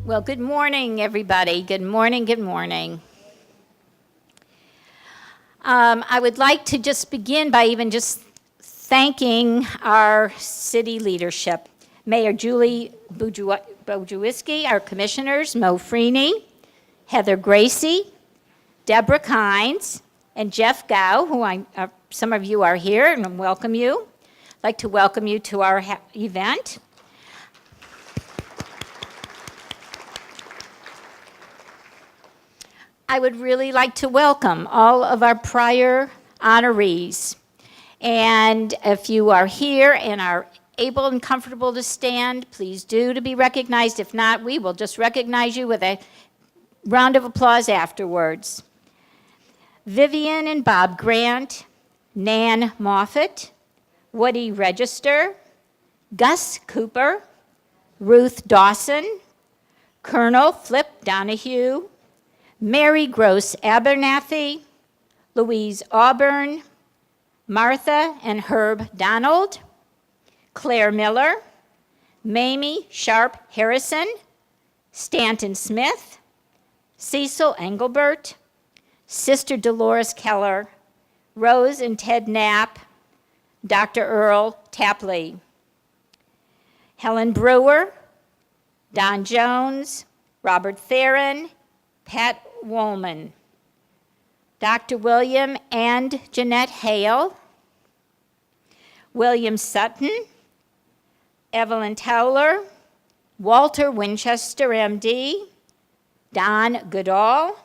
Well, good morning, everybody. Good morning, good morning. I would like to just begin by even just thanking our city leadership. Mayor Julie Bojuiski, our commissioners, Mo Freeney, Heather Gracie, Deborah Kynes, and Jeff Gow, who some of you are here, and I welcome you. I'd like to welcome you to our event. I would really like to welcome all of our prior honorees. And if you are here and are able and comfortable to stand, please do to be recognized. If not, we will just recognize you with a round of applause afterwards. Vivian and Bob Grant, Nan Moffett, Woody Register, Gus Cooper, Ruth Dawson, Colonel Flip Donahue, Mary Gross Abernathy, Louise Auburn, Martha and Herb Donald, Claire Miller, Mamie Sharp Harrison, Stanton Smith, Cecil Engelbert, Sister Dolores Keller, Rose and Ted Knapp, Dr. Earl Tapley, Helen Brewer, Don Jones, Robert Theron, Pat Woolman, Dr. William and Jeanette Hale, William Sutton, Evelyn Towler, Walter Winchester, MD, Don Goodall,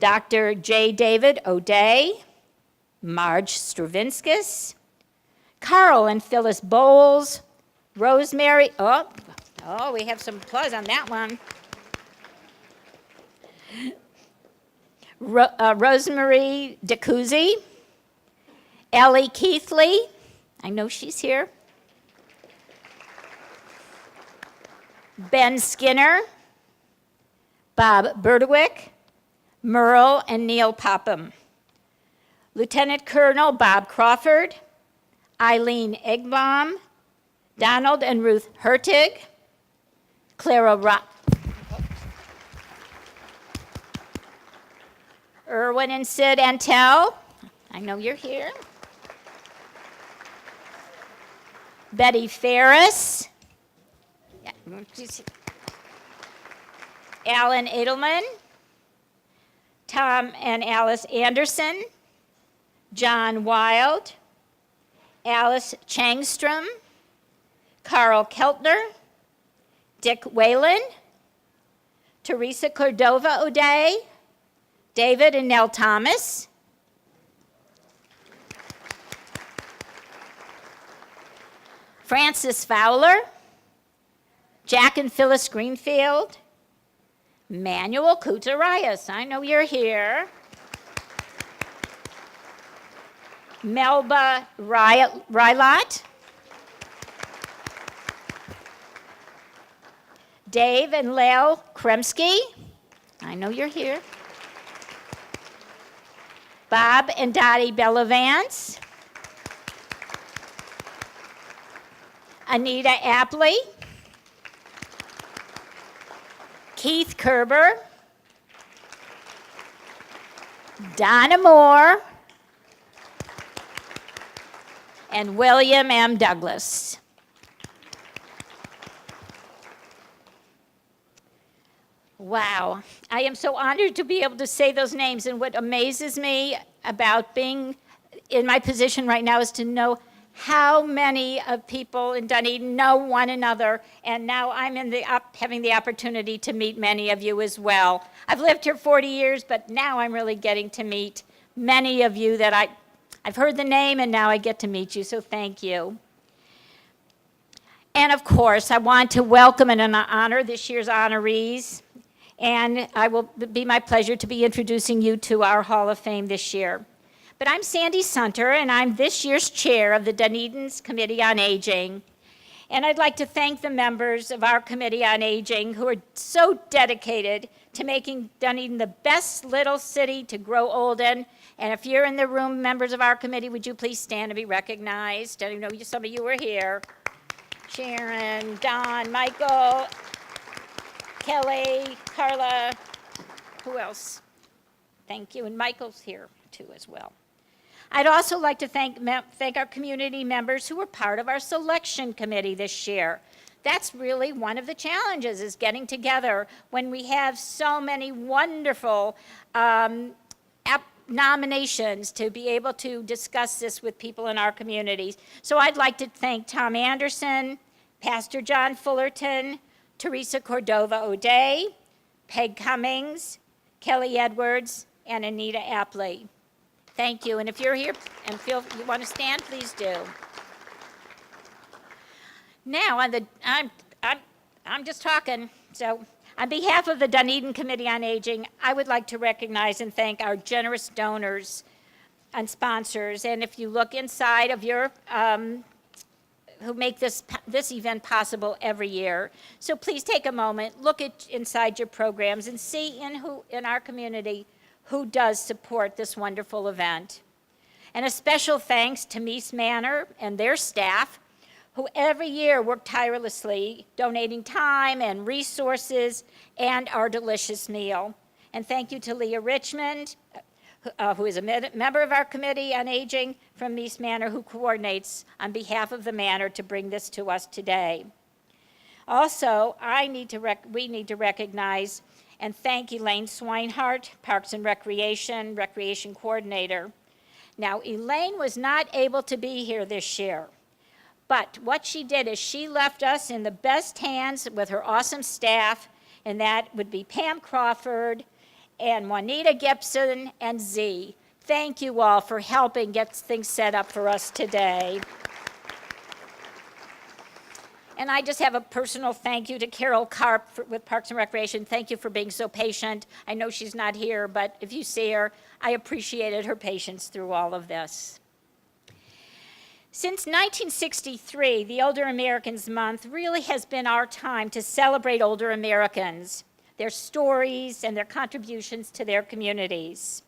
Dr. J. David O'Day, Marge Stravinskas, Carl and Phyllis Bowles, Rosemary, we have some applause on that one. Rosemary DeCuzzi, Ellie Keithley, I know she's here, Ben Skinner, Bob Berdewick, Merle and Neil Popham, Lieutenant Colonel Bob Crawford, Eileen Egbaum, Donald and Ruth Hertig, Clara Erwin and Sid Antel, I know you're here. Betty Ferris, Alan Edelman, Tom and Alice Anderson, John Wild, Alice Changstrom, Carl Keltner, Dick Whalen, Teresa Cordova O'Day, David and Nell Thomas, Francis Fowler, Jack and Phyllis Greenfield, Manuel Kutarias, I know you're here, Melba Rylott, Dave and Lael Kremsky, I know you're here, Bob and Dottie Bellavance, Anita Apley, Keith Kerber, Donna Moore, and William M. Douglas. Wow, I am so honored to be able to say those names, and what amazes me about being in my position right now is to know how many of people in Dunedin know one another, and now I'm having the opportunity to meet many of you as well. I've lived here 40 years, but now I'm really getting to meet many of you that I've heard the name, and now I get to meet you, so thank you. And of course, I want to welcome and honor this year's honorees. And it will be my pleasure to be introducing you to our Hall of Fame this year. But I'm Sandy Sunter, and I'm this year's chair of the Dunedin's Committee on Aging. And I'd like to thank the members of our Committee on Aging who are so dedicated to making Dunedin the best little city to grow old in. And if you're in the room, members of our committee, would you please stand and be recognized? I know some of you are here. Sharon, Don, Michael, Kelly, Carla, who else? Thank you, and Michael's here too as well. I'd also like to thank our community members who were part of our selection committee this year. That's really one of the challenges, is getting together when we have so many wonderful nominations to be able to discuss this with people in our communities. So I'd like to thank Tom Anderson, Pastor John Fullerton, Teresa Cordova O'Day, Peg Cummings, Kelly Edwards, and Anita Apley. Thank you, and if you're here and feel you want to stand, please do. Now, I'm just talking, so on behalf of the Dunedin Committee on Aging, I would like to recognize and thank our generous donors and sponsors, and if you look inside of your, who make this event possible every year. So please take a moment, look inside your programs and see in our community who does support this wonderful event. And a special thanks to Mies Manor and their staff, who every year work tirelessly, donating time and resources and our delicious meal. And thank you to Leah Richmond, who is a member of our Committee on Aging from Mies Manor, who coordinates on behalf of the Manor to bring this to us today. Also, we need to recognize and thank Elaine Swinehart, Parks and Recreation Coordinator. Now, Elaine was not able to be here this year, but what she did is she left us in the best hands with her awesome staff, and that would be Pam Crawford and Juanita Gibson and Z. Thank you all for helping get things set up for us today. And I just have a personal thank you to Carol Karp with Parks and Recreation. Thank you for being so patient. I know she's not here, but if you see her, I appreciated her patience through all of this. Since 1963, the Older Americans Month really has been our time to celebrate older Americans, their stories, and their contributions to their communities.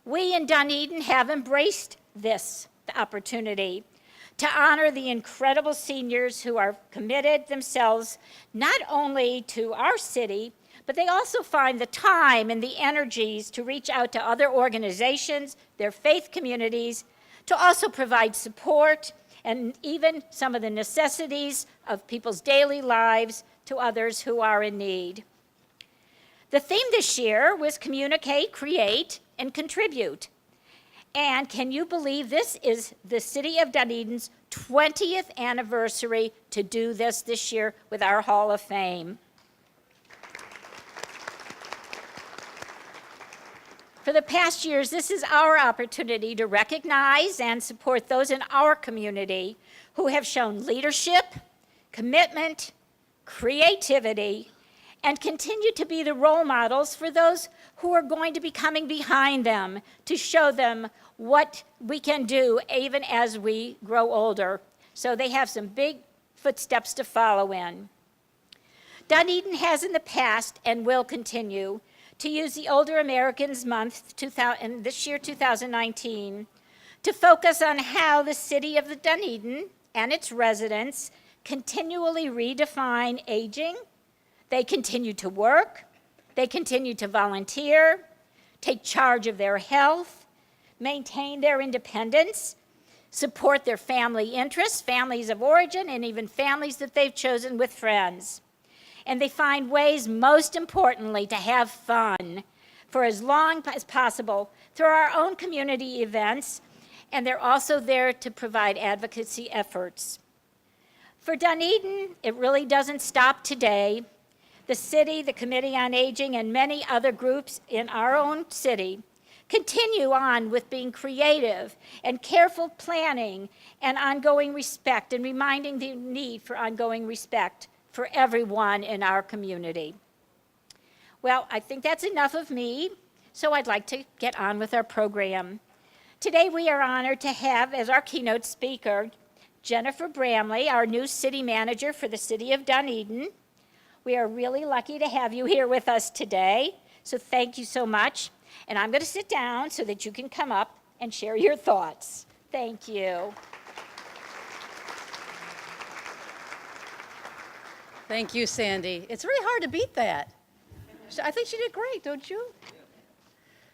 We in Dunedin have embraced this opportunity to honor the incredible seniors who are committed themselves not only to our city, but they also find the time and the energies to reach out to other organizations, their faith communities, to also provide support and even some of the necessities of people's daily lives to others who are in need. The theme this year was Communicate, Create, and Contribute. And can you believe this is the City of Dunedin's 20th anniversary to do this year with our Hall of Fame. For the past years, this is our opportunity to recognize and support those in our community who have shown leadership, commitment, creativity, and continue to be the role models for those who are going to be coming behind them to show them what we can do even as we grow older. So they have some big footsteps to follow in. Dunedin has in the past and will continue to use the Older Americans Month and this year, 2019, to focus on how the city of the Dunedin and its residents continually redefine aging. They continue to work, they continue to volunteer, take charge of their health, maintain their independence, support their family interests, families of origin, and even families that they've chosen with friends. And they find ways, most importantly, to have fun for as long as possible through our own community events, and they're also there to provide advocacy efforts. For Dunedin, it really doesn't stop today. The city, the Committee on Aging, and many other groups in our own city continue on with being creative and careful planning and ongoing respect, and reminding the need for ongoing respect for everyone in our community. Well, I think that's enough of me, so I'd like to get on with our program. Today we are honored to have as our keynote speaker Jennifer Bromley, our new city manager for the City of Dunedin. We are really lucky to have you here with us today, so thank you so much. And I'm going to sit down so that you can come up and share your thoughts. Thank you. Thank you, Sandy. It's really hard to beat that. I think she did great, don't you?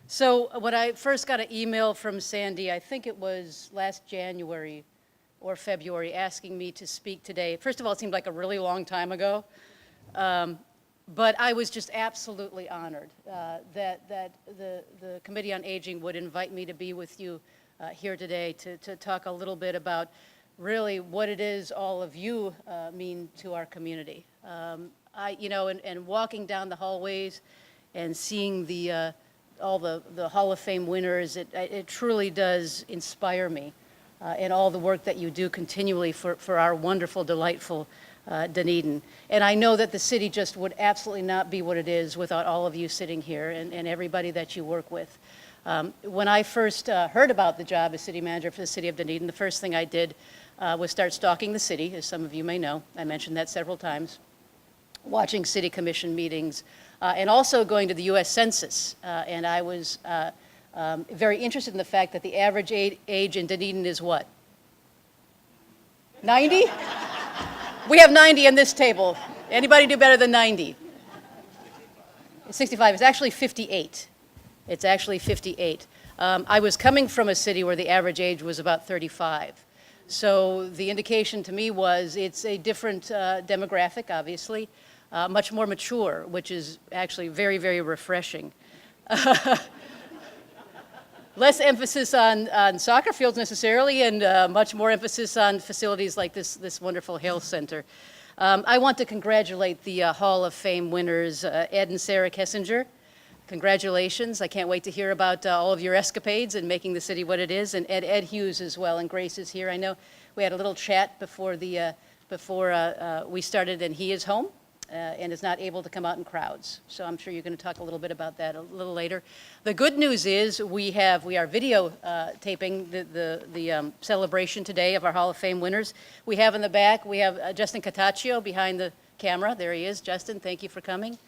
So when I first got an email from Sandy, I think it was last January or February, asking me to speak today. First of all, it seemed like a really long time ago. But I was just absolutely honored that the Committee on Aging would invite me to be with you here today to talk a little bit about really what it is all of you mean to our community. And walking down the hallways and seeing all the Hall of Fame winners, it truly does inspire me in all the work that you do continually for our wonderful, delightful Dunedin. And I know that the city just would absolutely not be what it is without all of you sitting here and everybody that you work with. When I first heard about the job as city manager for the City of Dunedin, the first thing I did was start stalking the city, as some of you may know. I mentioned that several times. Watching city commission meetings, and also going to the U.S. Census. And I was very interested in the fact that the average age in Dunedin is what? 90? We have 90 on this table. Anybody do better than 90? 65. It's actually 58. It's actually 58. I was coming from a city where the average age was about 35. So the indication to me was it's a different demographic, obviously, much more mature, which is actually very, very refreshing. Less emphasis on soccer fields necessarily, and much more emphasis on facilities like this wonderful health center. I want to congratulate the Hall of Fame winners, Ed and Sara Kessinger. Congratulations. I can't wait to hear about all of your escapades and making the city what it is, and Ed Hughes as well, and Grace is here. I know we had a little chat before we started, and he is home. And is not able to come out in crowds. So I'm sure you're going to talk a little bit about that a little later. The good news is we are video taping the celebration today of our Hall of Fame winners. We have in the back, we have Justin Cataccio behind the camera. There he is. Justin, thank you for coming.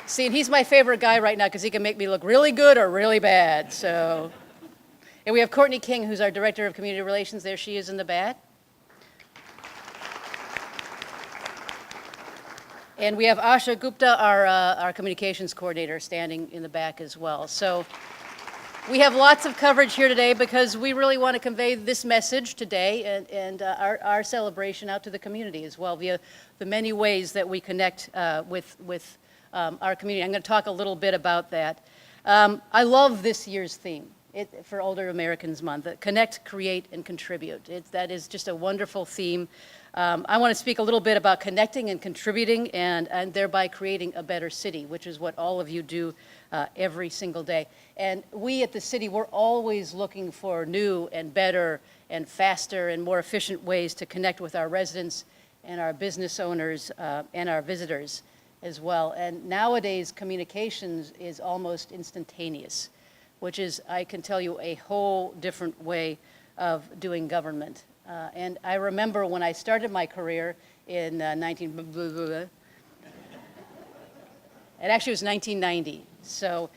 See, and he's my favorite guy right now because he can make me look really good or really bad. So, and we have Courtney King, who's our Director of Community Relations. There she is in the back. And we have Asha Gupta, our communications coordinator, standing in the back as well. So we have lots of coverage here today because we really want to convey this message today and our celebration out to the community as well via the many ways that we connect with our community. I'm going to talk a little bit about that. I love this year's theme for Older Americans Month, Connect, Create, and Contribute. That is just a wonderful theme. I want to speak a little bit about connecting and contributing and thereby creating a better city, which is what all of you do every single day. And we at the city, we're always looking for new and better and faster and more efficient ways to connect with our residents and our business owners and our visitors as well. And nowadays, communications is almost instantaneous, which is, I can tell you, a whole different way of doing government. And I remember when I started my career in it actually was 1990. So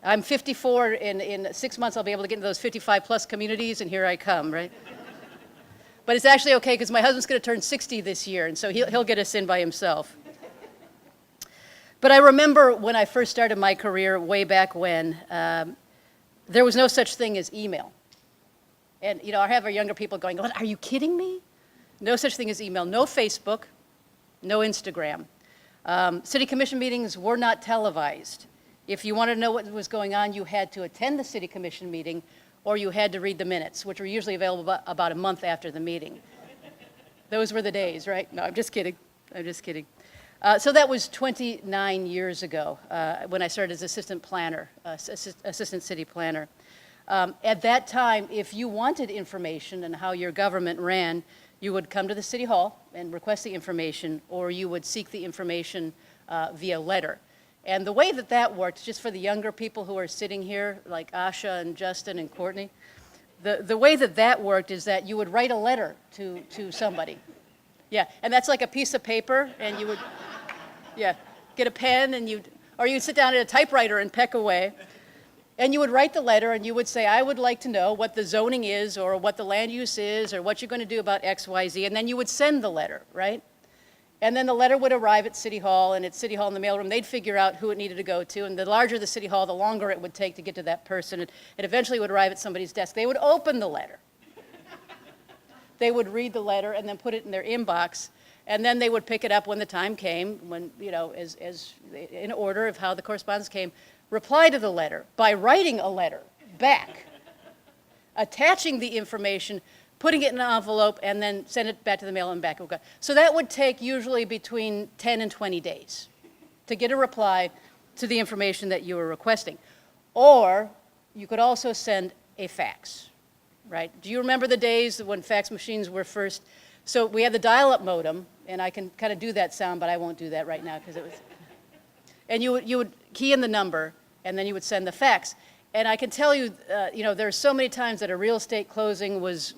I'm 54, in 6 months I'll be able to get into those 55 plus communities, and here I come, right? But it's actually okay because my husband's going to turn 60 this year, and so he'll get us in by himself. But I remember when I first started my career way back when, there was no such thing as email. And, I have our younger people going, "What, are you kidding me?" No such thing as email, no Facebook, no Instagram. City commission meetings were not televised. If you wanted to know what was going on, you had to attend the city commission meeting or you had to read the minutes, which were usually available about a month after the meeting. Those were the days, right? No, I'm just kidding. I'm just kidding. So that was 29 years ago when I started as assistant planner, assistant city planner. At that time, if you wanted information on how your government ran, you would come to the city hall and request the information, or you would seek the information via letter. And the way that worked, just for the younger people who are sitting here, like Asha and Justin and Courtney, the way that worked is that you would write a letter to somebody. Yeah, and that's like a piece of paper, and you would, get a pen, and you'd sit down at a typewriter and peck away. And you would write the letter and you would say, I would like to know what the zoning is or what the land use is or what you're going to do about X, Y, Z, and then you would send the letter, right? And then the letter would arrive at City Hall, and at City Hall in the mailroom, they'd figure out who it needed to go to, and the larger the City Hall, the longer it would take to get to that person. It eventually would arrive at somebody's desk. They would open the letter. They would read the letter and then put it in their inbox, and then they would pick it up when the time came, when, you know, as in order of how the correspondence came, reply to the letter by writing a letter back, attaching the information, putting it in an envelope, and then send it back to the mail and back it would go. So that would take usually between 10 and 20 days to get a reply to the information that you were requesting. Or you could also send a fax, right? Do you remember the days when fax machines were first? So we had the dial-up modem, and I can kind of do that sound, but I won't do that right now because it was. And you would key in the number, and then you would send the fax. And I can tell you, you know, there's so many times that a real estate closing was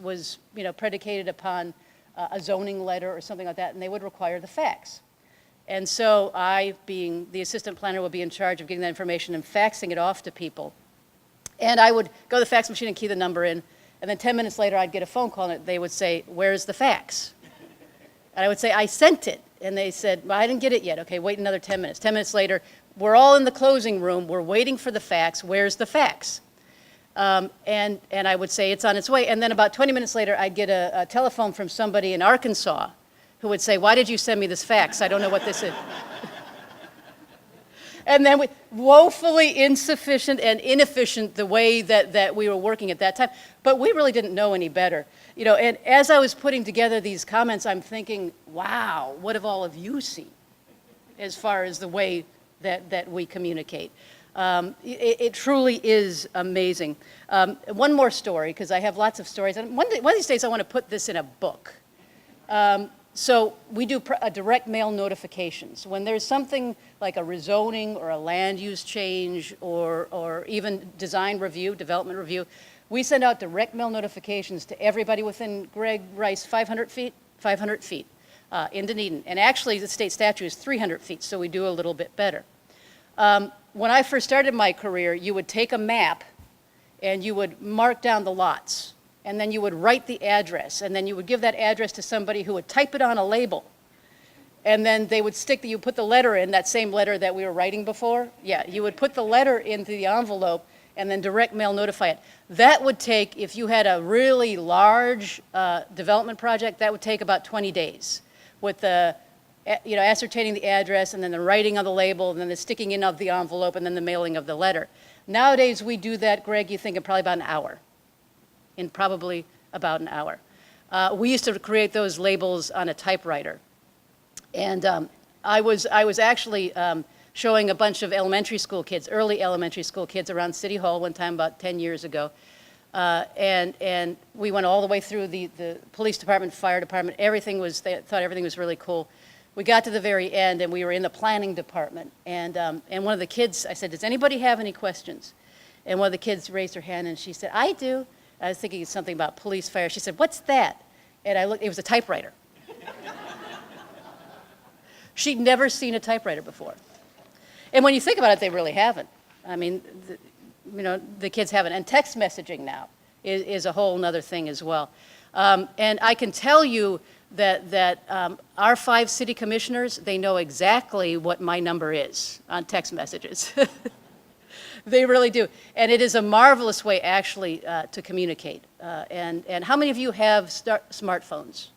you know, predicated upon a zoning letter or something like that, and they would require the fax. And so I, being the assistant planner, would be in charge of getting that information and faxing it off to people. And I would go to the fax machine and key the number in, and then 10 minutes later I'd get a phone call, and they would say, where's the fax? And I would say, I sent it. And they said, well, I didn't get it yet. Okay, wait another 10 minutes. 10 minutes later, we're all in the closing room. We're waiting for the fax. Where's the fax? And I would say, it's on its way. And then about 20 minutes later, I'd get a telephone from somebody in Arkansas who would say, why did you send me this fax? I don't know what this is. And then woefully insufficient and inefficient the way that we were working at that time. But we really didn't know any better. You know, and as I was putting together these comments, I'm thinking, wow, what have all of you seen as far as the way that we communicate? It truly is amazing. One more story, because I have lots of stories. And one of these days I want to put this in a book. So we do direct mail notifications. When there's something like a rezoning or a land use change or even design review, development review, we send out direct mail notifications to everybody within Greg Rice 500 feet in Dunedin. And actually the state statute is 300 feet, so we do a little bit better. When I first started my career, you would take a map and you would mark down the lots. And then you would write the address, and then you would give that address to somebody who would type it on a label. And then they would you put the letter in, that same letter that we were writing before. Yeah, you would put the letter into the envelope and then direct mail notify it. That would take, if you had a really large development project, that would take about 20 days with the, you know, ascertaining the address and then the writing on the label and then the sticking in of the envelope and then the mailing of the letter. Nowadays we do that, Greg, you think in probably about an hour. In probably about an hour. We used to create those labels on a typewriter. And I was actually showing a bunch of elementary school kids, early elementary school kids around City Hall one time about 10 years ago. And we went all the way through the police department, fire department, they thought everything was really cool. We got to the very end and we were in the planning department. And one of the kids, I said, does anybody have any questions? And one of the kids raised her hand and she said, I do. I was thinking something about police, fire. She said, what's that? And I looked, it was a typewriter. She'd never seen a typewriter before. And when you think about it, they really haven't. I mean, you know, the kids haven't. And text messaging now is a whole other thing as well. And I can tell you that our 5 city commissioners, they know exactly what my number is on text messages. They really do. And it is a marvelous way, actually, to communicate. And how many of you have smartphones?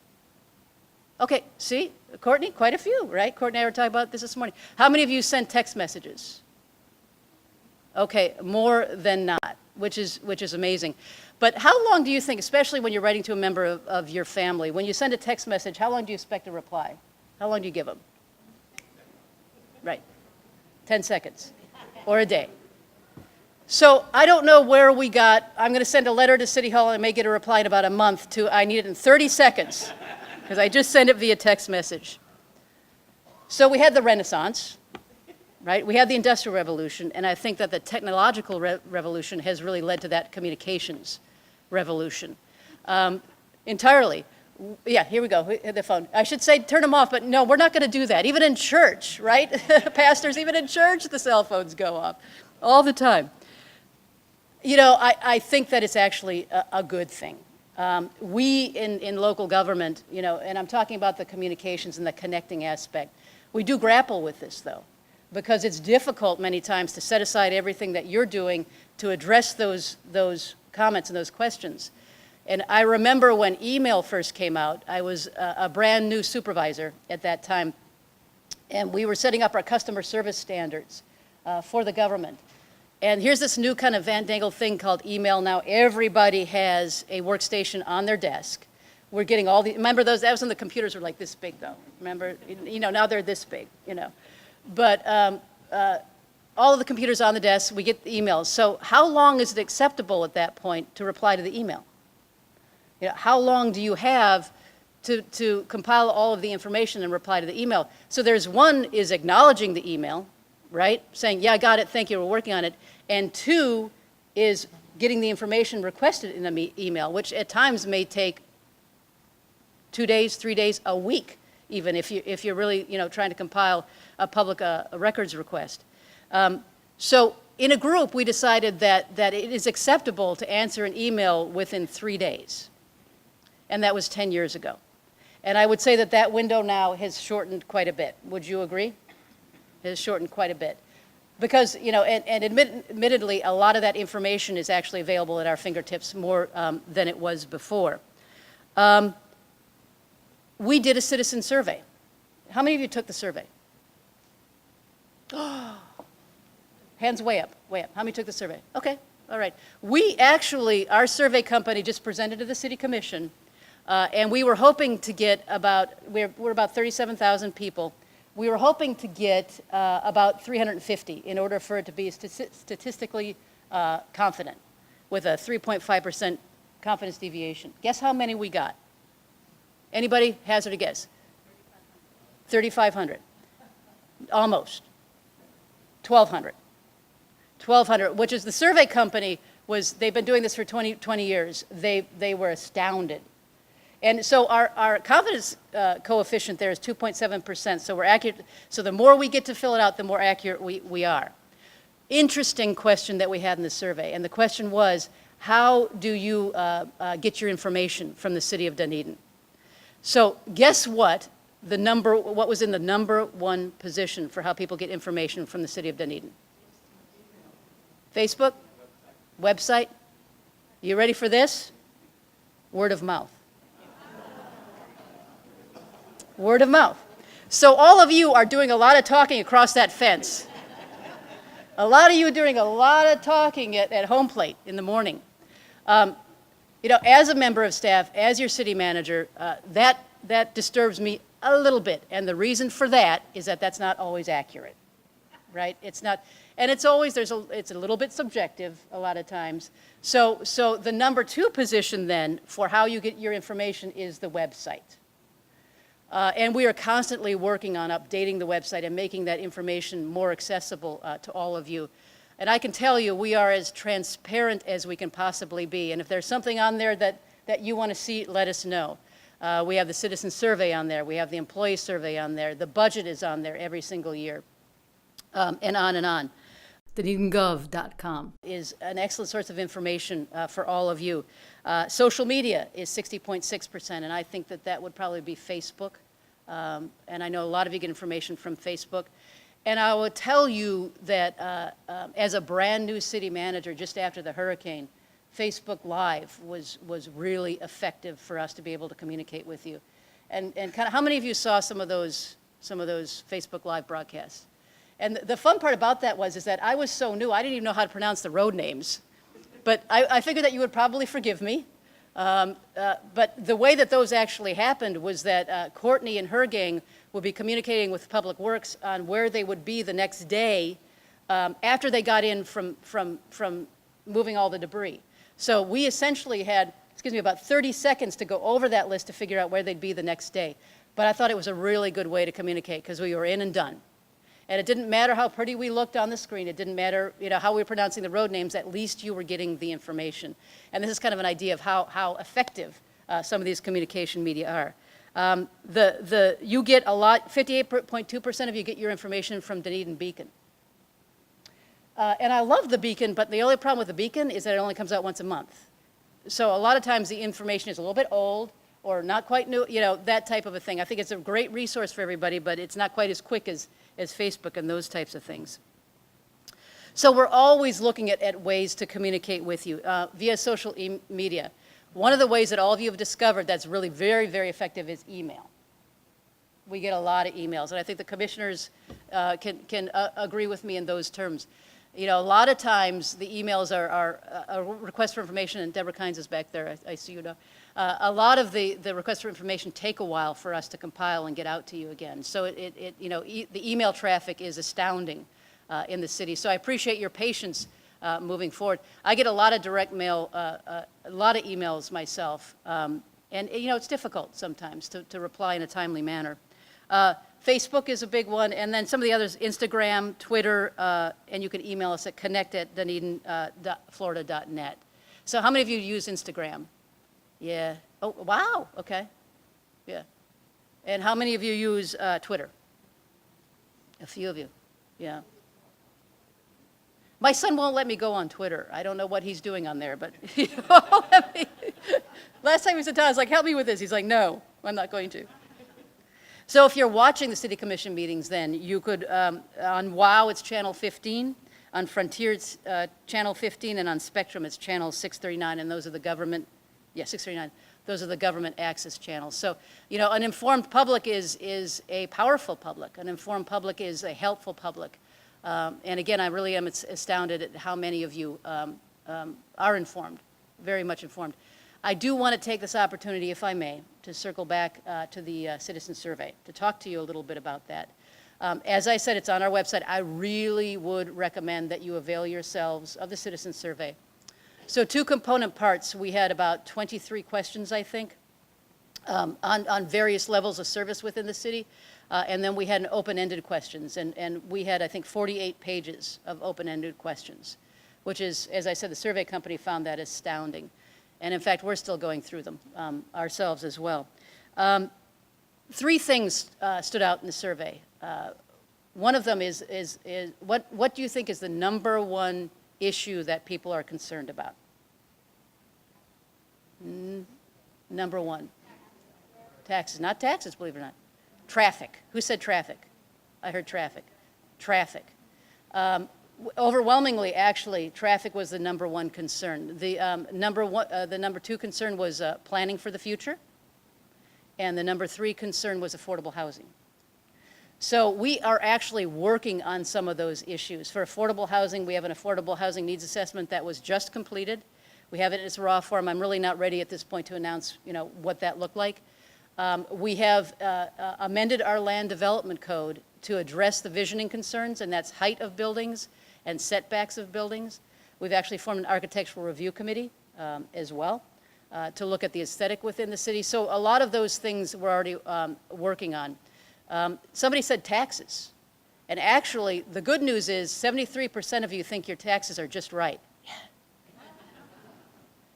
Okay, see? Courtney, quite a few, right? Courtney and I were talking about this morning. How many of you send text messages? Okay, more than not, which is amazing. But how long do you think, especially when you're writing to a member of your family, when you send a text message, how long do you expect a reply? How long do you give them? Right, 10 seconds or a day. So I don't know where we got, I'm going to send a letter to City Hall and I may get a reply in about a month to, I need it in 30 seconds because I just sent it via text message. So we had the Renaissance, right? We had the Industrial Revolution, and I think that the technological revolution has really led to that communications revolution entirely. Yeah, here we go, the phone. I should say turn them off, but no, we're not going to do that. Even in church, right? Pastors, even in church, the cell phones go off all the time. You know, I think that it's actually a good thing. We in local government, you know, and I'm talking about the communications and the connecting aspect, we do grapple with this, though, because it's difficult many times to set aside everything that you're doing to address those comments and those questions. And I remember when email first came out, I was a brand new supervisor at that time, and we were setting up our customer service standards for the government. And here's this new kind of vandangled thing called email. Now everybody has a workstation on their desk. We're getting all the, remember those, that was when the computers were like this big though. Remember, you know, now they're this big, you know. But all of the computers on the desk, we get the emails. So how long is it acceptable at that point to reply to the email? You know, how long do you have to compile all of the information and reply to the email? So there's one is acknowledging the email, right? Saying, yeah, I got it, thank you, we're working on it. And two is getting the information requested in the email, which at times may take 2 days, 3 days, a week, even if you're really, you know, trying to compile a public records request. So in a group, we decided that it is acceptable to answer an email within 3 days. And that was 10 years ago. And I would say that that window now has shortened quite a bit. Would you agree? It has shortened quite a bit. Because, you know, and admittedly, a lot of that information is actually available at our fingertips more than it was before. We did a citizen survey. How many of you took the survey? Hands way up, way up. How many took the survey? Okay, all right. We actually, our survey company just presented to the City Commission, and we were hoping to get about, we're about 37,000 people. We were hoping to get about 350 in order for it to be statistically confident with a 3.5% confidence deviation. Guess how many we got? Anybody hazard a guess? 3,500. Almost. 1,200. 1,200, which is the survey company was, they've been doing this for 20 years. They were astounded. And so our confidence coefficient there is 2.7%, so we're accurate. So the more we get to fill it out, the more accurate we are. Interesting question that we had in the survey, and the question was, how do you get your information from the City of Dunedin? So guess what? What was in the #1 position for how people get information from the City of Dunedin? Facebook? Website? You ready for this? Word of mouth. Word of mouth. So all of you are doing a lot of talking across that fence. A lot of you are doing a lot of talking at home plate in the morning. You know, as a member of staff, as your city manager, that disturbs me a little bit. And the reason for that is that that's not always accurate, right? It's not, and it's always, it's a little bit subjective a lot of times. So the #2 position then for how you get your information is the website. And we are constantly working on updating the website and making that information more accessible to all of you. And I can tell you, we are as transparent as we can possibly be. And if there's something on there that you want to see, let us know. We have the citizen survey on there. We have the employee survey on there. The budget is on there every single year, and on and on. DunedinGov.com is an excellent source of information for all of you. Social media is 60.6%, and I think that would probably be Facebook. And I know a lot of you get information from Facebook. And I will tell you that as a brand new city manager just after the hurricane, Facebook Live was really effective for us to be able to communicate with you. And kind of, how many of you saw some of those Facebook Live broadcasts? And the fun part about that is that I was so new, I didn't even know how to pronounce the road names. But I figured that you would probably forgive me. But the way that those actually happened was that Courtney and her gang would be communicating with Public Works on where they would be the next day after they got in from moving all the debris. So we essentially had, about 30 seconds to go over that list to figure out where they'd be the next day. But I thought it was a really good way to communicate because we were in and done. And it didn't matter how pretty we looked on the screen. It didn't matter, you know, how we were pronouncing the road names. At least you were getting the information. And this is kind of an idea of how effective some of these communication media are. You get a lot, 58.2% of you get your information from Dunedin Beacon. And I love the beacon, but the only problem with the beacon is that it only comes out once a month. So a lot of times the information is a little bit old or not quite new, that type of a thing. I think it's a great resource for everybody, but it's not quite as quick as Facebook and those types of things. So we're always looking at ways to communicate with you via social media. One of the ways that all of you have discovered that's really very, very effective is email. We get a lot of emails, and I think the commissioners can agree with me in those terms. A lot of times the emails are a request for information, and Deborah Kynes is back there, I see you now. A lot of the requests for information take a while for us to compile and get out to you again. So the email traffic is astounding in the city. So I appreciate your patience moving forward. I get a lot of direct mail, a lot of emails myself, and it's difficult sometimes to reply in a timely manner. Facebook is a big one, and then some of the others, Instagram, Twitter, and you can email us at connect@dunedin.florida.net. So how many of you use Instagram? Yeah. Oh, wow. Okay. Yeah. And how many of you use Twitter? A few of you. Yeah. My son won't let me go on Twitter. I don't know what he's doing on there, but last time he was in town, I was like, help me with this. He's like, no, I'm not going to. So if you're watching the City Commission meetings, then you could, on WOW, it's channel 15, on Frontier, it's channel 15, and on Spectrum, it's channel 639, and those are the government, 639, those are the government access channels. So, an informed public is a powerful public. An informed public is a helpful public. And again, I really am astounded at how many of you are informed, very much informed. I do want to take this opportunity, if I may, to circle back to the citizen survey, to talk to you a little bit about that. As I said, it's on our website. I really would recommend that you avail yourselves of the citizen survey. So 2 component parts. We had about 23 questions, I think, on various levels of service within the city. And then we had an open-ended questions. And we had, I think, 48 pages of open-ended questions, which is, as I said, the survey company found that astounding. And in fact, we're still going through them ourselves as well. 3 things stood out in the survey. One of them is what do you think is the #1 issue that people are concerned about? Number 1. Taxes. Not taxes, believe it or not. Traffic. Who said traffic? I heard traffic. Traffic. Overwhelmingly, actually, traffic was the #1 concern. The number 2 concern was planning for the future, and the number 3 concern was affordable housing. So we are actually working on some of those issues. For affordable housing, we have an affordable housing needs assessment that was just completed. We have it in its raw form. I'm really not ready at this point to announce, what that looked like. We have amended our land development code to address the visioning concerns, and that's height of buildings and setbacks of buildings. We've actually formed an architectural review committee as well to look at the aesthetic within the city. So a lot of those things we're already working on. Somebody said taxes. And actually, the good news is 73% of you think your taxes are just right.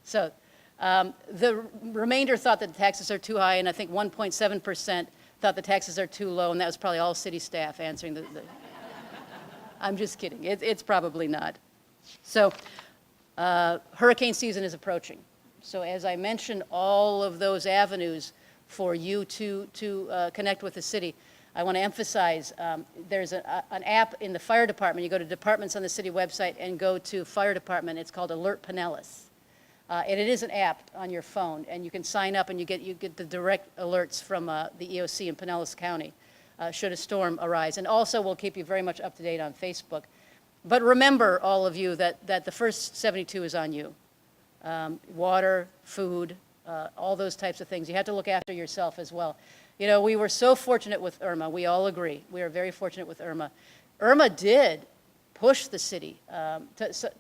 So the remainder thought that the taxes are too high, and I think 1.7% thought the taxes are too low, and that was probably all city staff answering the I'm just kidding. It's probably not. So hurricane season is approaching. So as I mentioned, all of those avenues for you to connect with the city, I want to emphasize there's an app in the fire department. You go to departments on the city website and go to fire department. It's called Alert Pinellas. And it is an app on your phone, and you can sign up and you get the direct alerts from the EOC in Pinellas County should a storm arise. And also we'll keep you very much up to date on Facebook. But remember, all of you, that the first 72 is on you. Water, food, all those types of things. You have to look after yourself as well. We were so fortunate with Irma. We all agree. We are very fortunate with Irma. Irma did push the city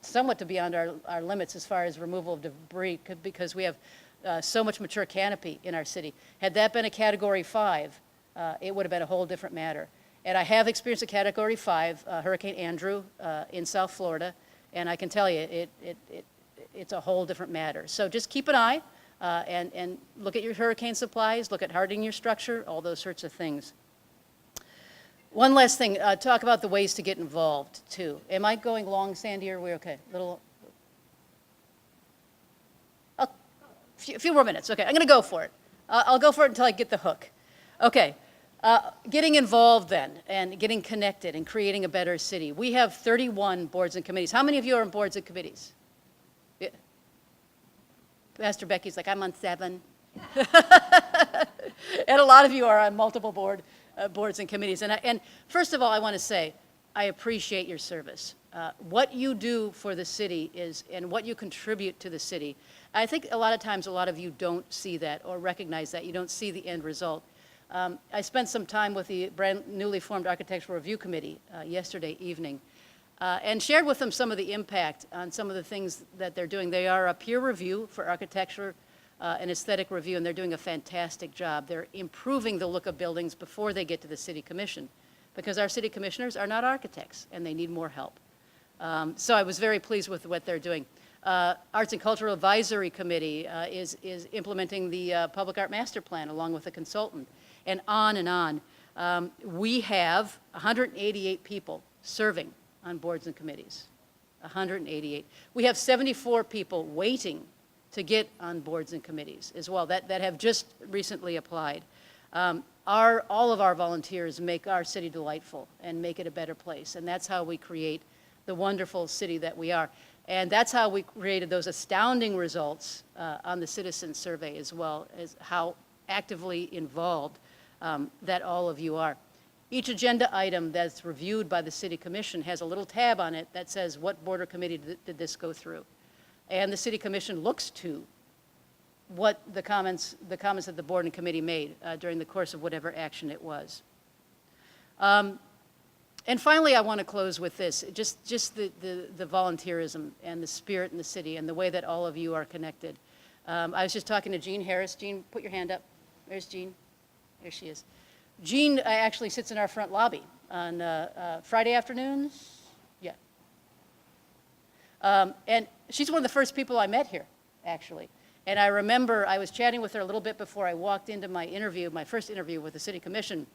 somewhat to beyond our limits as far as removal of debris because we have so much mature canopy in our city. Had that been a Category 5, it would have been a whole different matter. And I have experienced a Category 5, Hurricane Andrew in South Florida, and I can tell you it's a whole different matter. So just keep an eye and look at your hurricane supplies, look at hardening your structure, all those sorts of things. One last thing, talk about the ways to get involved, too. Am I going long, Sandy, or are we okay? A few more minutes. Okay, I'm going to go for it. I'll go for it until I get the hook. Okay, getting involved then, and getting connected, and creating a better city. We have 31 boards and committees. How many of you are on boards and committees? Yeah. Pastor Becky's like, I'm on 7. And a lot of you are on multiple boards and committees. And first of all, I want to say, I appreciate your service. What you do for the city and what you contribute to the city, I think a lot of times a lot of you don't see that or recognize that. You don't see the end result. I spent some time with the brand newly formed Architectural Review Committee yesterday evening and shared with them some of the impact on some of the things that they're doing. They are a peer review for architecture and aesthetic review, and they're doing a fantastic job. They're improving the look of buildings before they get to the city commission, because our city commissioners are not architects, and they need more help. So I was very pleased with what they're doing. Arts and Cultural Advisory Committee is implementing the Public Art Master Plan along with a consultant, and on and on. We have 188 people serving on boards and committees, 188. We have 74 people waiting to get on boards and committees as well that have just recently applied. All of our volunteers make our city delightful and make it a better place, and that's how we create the wonderful city that we are. And that's how we created those astounding results on the citizen survey, as well as how actively involved that all of you are. Each agenda item that's reviewed by the City Commission has a little tab on it that says what board or committee did this go through. And the City Commission looks to what the comments that the board and committee made during the course of whatever action it was. And finally, I want to close with this, just the volunteerism and the spirit in the city and the way that all of you are connected. I was just talking to Jean Harris. Jean, put your hand up. There's Jean. There she is. Jean actually sits in our front lobby on Friday afternoons. Yeah. And she's one of the first people I met here, actually. And I remember I was chatting with her a little bit before I walked into my interview, my first interview with the City Commission.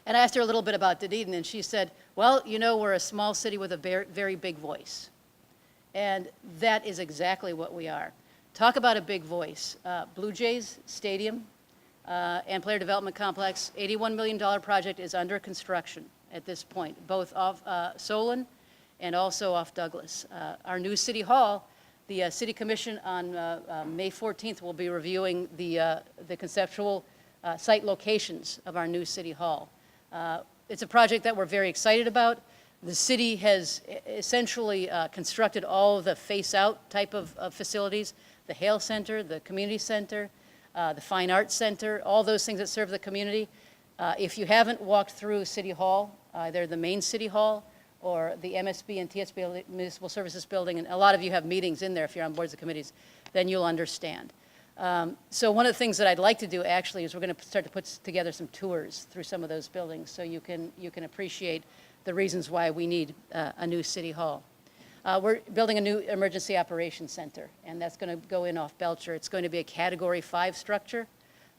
And I asked her a little bit about Dunedin, and she said, well, you know, we're a small city with a very big voice. And that is exactly what we are. Talk about a big voice. Blue Jays Stadium and Player Development Complex, $81 million project is under construction at this point, both off Solon and also off Douglas. Our new City Hall, the City Commission on May 14th will be reviewing the conceptual site locations of our new City Hall. It's a project that we're very excited about. The city has essentially constructed all of the face-out type of facilities, the Hale Center, the Community Center, the Fine Arts Center, all those things that serve the community. If you haven't walked through City Hall, either the main City Hall or the MSB and TSB Municipal Services Building, and a lot of you have meetings in there if you're on boards and committees, then you'll understand. So one of the things that I'd like to do actually is we're going to start to put together some tours through some of those buildings so you can appreciate the reasons why we need a new City Hall. We're building a new emergency operations center, and that's going to go in off Belcher. It's going to be a Category 5 structure,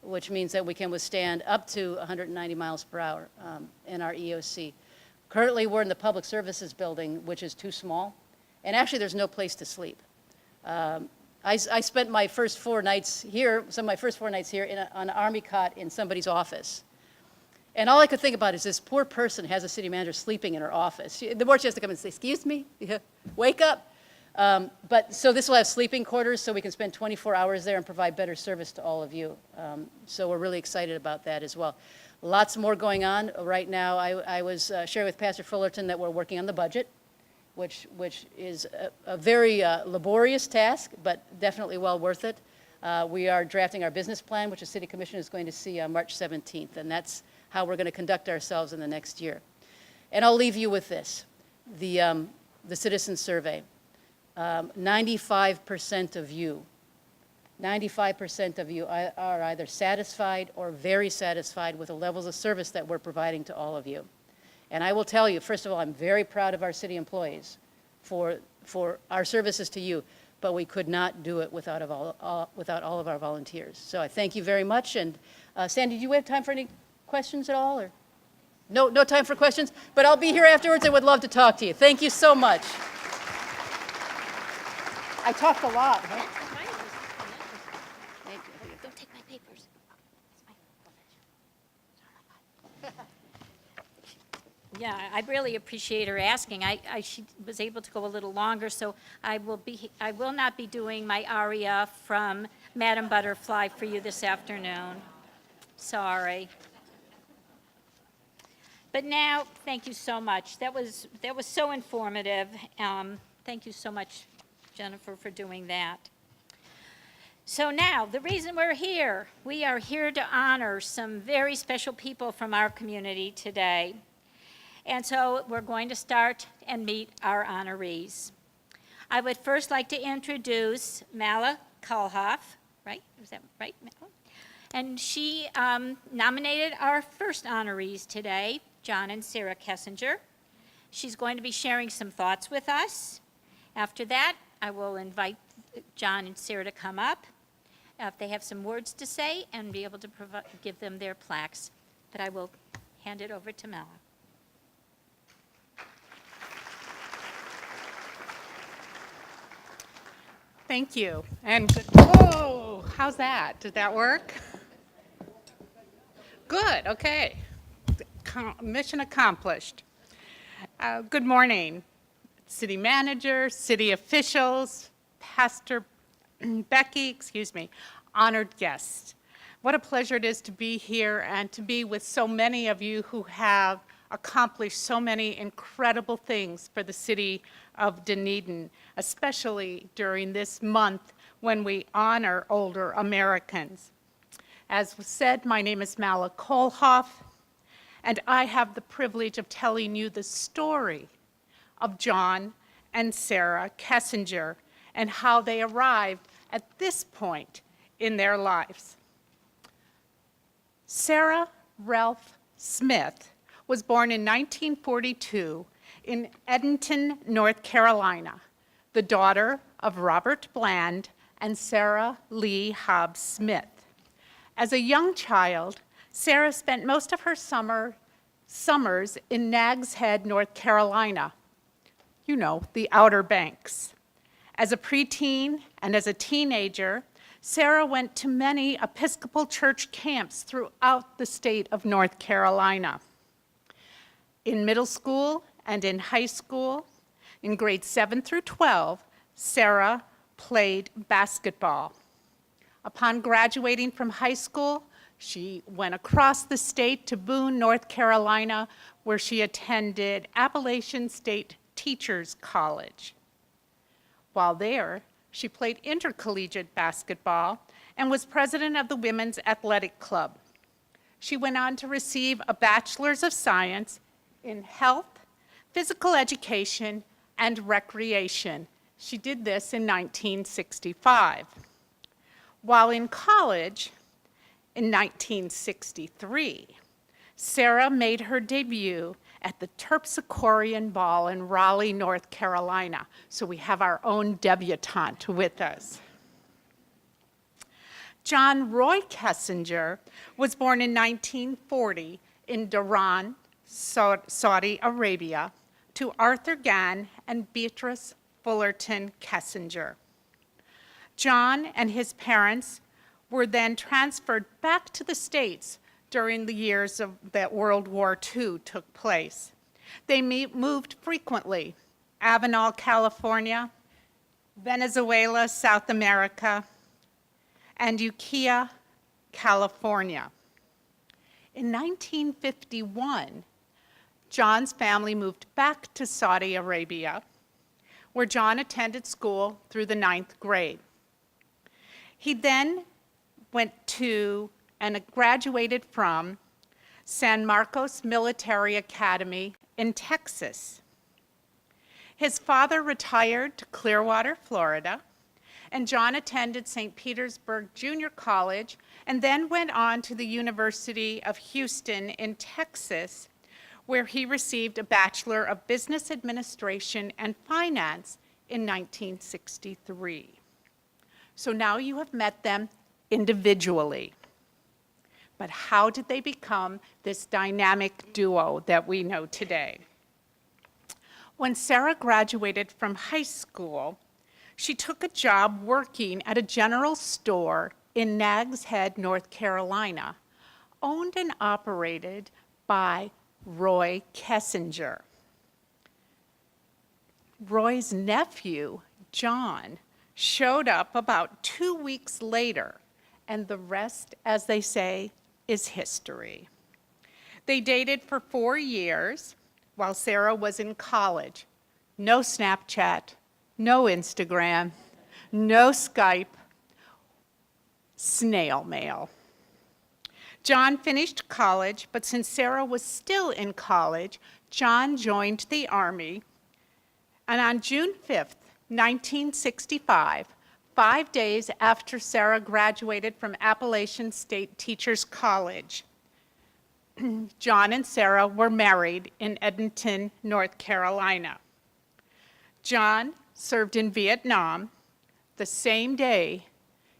which means that we can withstand up to 190 miles per hour in our EOC. Currently, we're in the Public Services Building, which is too small, and actually there's no place to sleep. I spent my first 4 nights here, some of my first 4 nights here on an Army cot in somebody's office. And all I could think about is this poor person has a city manager sleeping in her office. The board, she has to come and say, excuse me, wake up. But so this will have sleeping quarters so we can spend 24 hours there and provide better service to all of you. So we're really excited about that as well. Lots more going on. Right now, I was sharing with Pastor Fullerton that we're working on the budget, which is a very laborious task, but definitely well worth it. We are drafting our business plan, which the City Commission is going to see on March 17th, and that's how we're going to conduct ourselves in the next year. And I'll leave you with this, the citizen survey. 95% of you are either satisfied or very satisfied with the levels of service that we're providing to all of you. And I will tell you, first of all, I'm very proud of our city employees for our services to you, but we could not do it without all of our volunteers. So I thank you very much. And Sandy, do you have time for any questions at all? Or? No time for questions, but I'll be here afterwards. I would love to talk to you. Thank you so much. I talked a lot, huh? Don't take my papers. Yeah, I really appreciate her asking. She was able to go a little longer, so I will not be doing my aria from Madam Butterfly for you this afternoon. Sorry. But now, thank you so much. That was so informative. Thank you so much, Jennifer, for doing that. So now, the reason we are here to honor some very special people from our community today. And so we're going to start and meet our honorees. I would first like to introduce Mala Kulhoff, right? Is that right, Mala? And she nominated our first honorees today, John and Sara Kessinger. She's going to be sharing some thoughts with us. After that, I will invite John and Sara to come up if they have some words to say and be able to give them their plaques. But I will hand it over to Mala. Thank you. And whoa, how's that? Did that work? Good, okay. Mission accomplished. Good morning, city manager, city officials, Pastor Becky, honored guests. What a pleasure it is to be here and to be with so many of you who have accomplished so many incredible things for the city of Dunedin, especially during this month when we honor older Americans. As was said, my name is Mala Kulhoff, and I have the privilege of telling you the story of John and Sara Kessinger and how they arrived at this point in their lives. Sarah Ralph Smith was born in 1942 in Edenton, North Carolina, the daughter of Robert Bland and Sarah Lee Hobbs Smith. As a young child, Sarah spent most of her summers in Nags Head, North Carolina. You know, the Outer Banks. As a preteen and as a teenager, Sarah went to many Episcopal church camps throughout the state of North Carolina. In middle school and in high school, in grades 7 through 12, Sarah played basketball. Upon graduating from high school, she went across the state to Boone, North Carolina, where she attended Appalachian State Teachers College. While there, she played intercollegiate basketball and was president of the Women's Athletic Club. She went on to receive a Bachelor's of Science in Health, Physical Education, and Recreation. She did this in 1965. While in college, in 1963, Sarah made her debut at the Terpsichorean Ball in Raleigh, North Carolina. So we have our own debutante with us. John Roy Kessinger was born in 1940 in Dhahran, Saudi Arabia, to Arthur Gann and Beatrice Fullerton Kessinger. John and his parents were then transferred back to the States during the years that World War II took place. They moved frequently: Avenal, California, Venezuela, South America, and Ukiah, California. In 1951, John's family moved back to Saudi Arabia, where John attended school through the 9th grade. He then went to and graduated from San Marcos Military Academy in Texas. His father retired to Clearwater, Florida, and John attended St. Petersburg Junior College and then went on to the University of Houston in Texas, where he received a Bachelor of Business Administration and Finance in 1963. So now you have met them individually. But how did they become this dynamic duo that we know today? When Sara graduated from high school, she took a job working at a general store in Nags Head, North Carolina, owned and operated by Roy Kessinger. Roy's nephew, John, showed up about 2 weeks later, and the rest, as they say, is history. They dated for 4 years while Sara was in college. No Snapchat, no Instagram, no Skype, snail mail. John finished college, but since Sara was still in college, John joined the Army. And on June 5th, 1965, 5 days after Sara graduated from Appalachian State Teachers College, John and Sara were married in Edenton, North Carolina. John served in Vietnam. The same day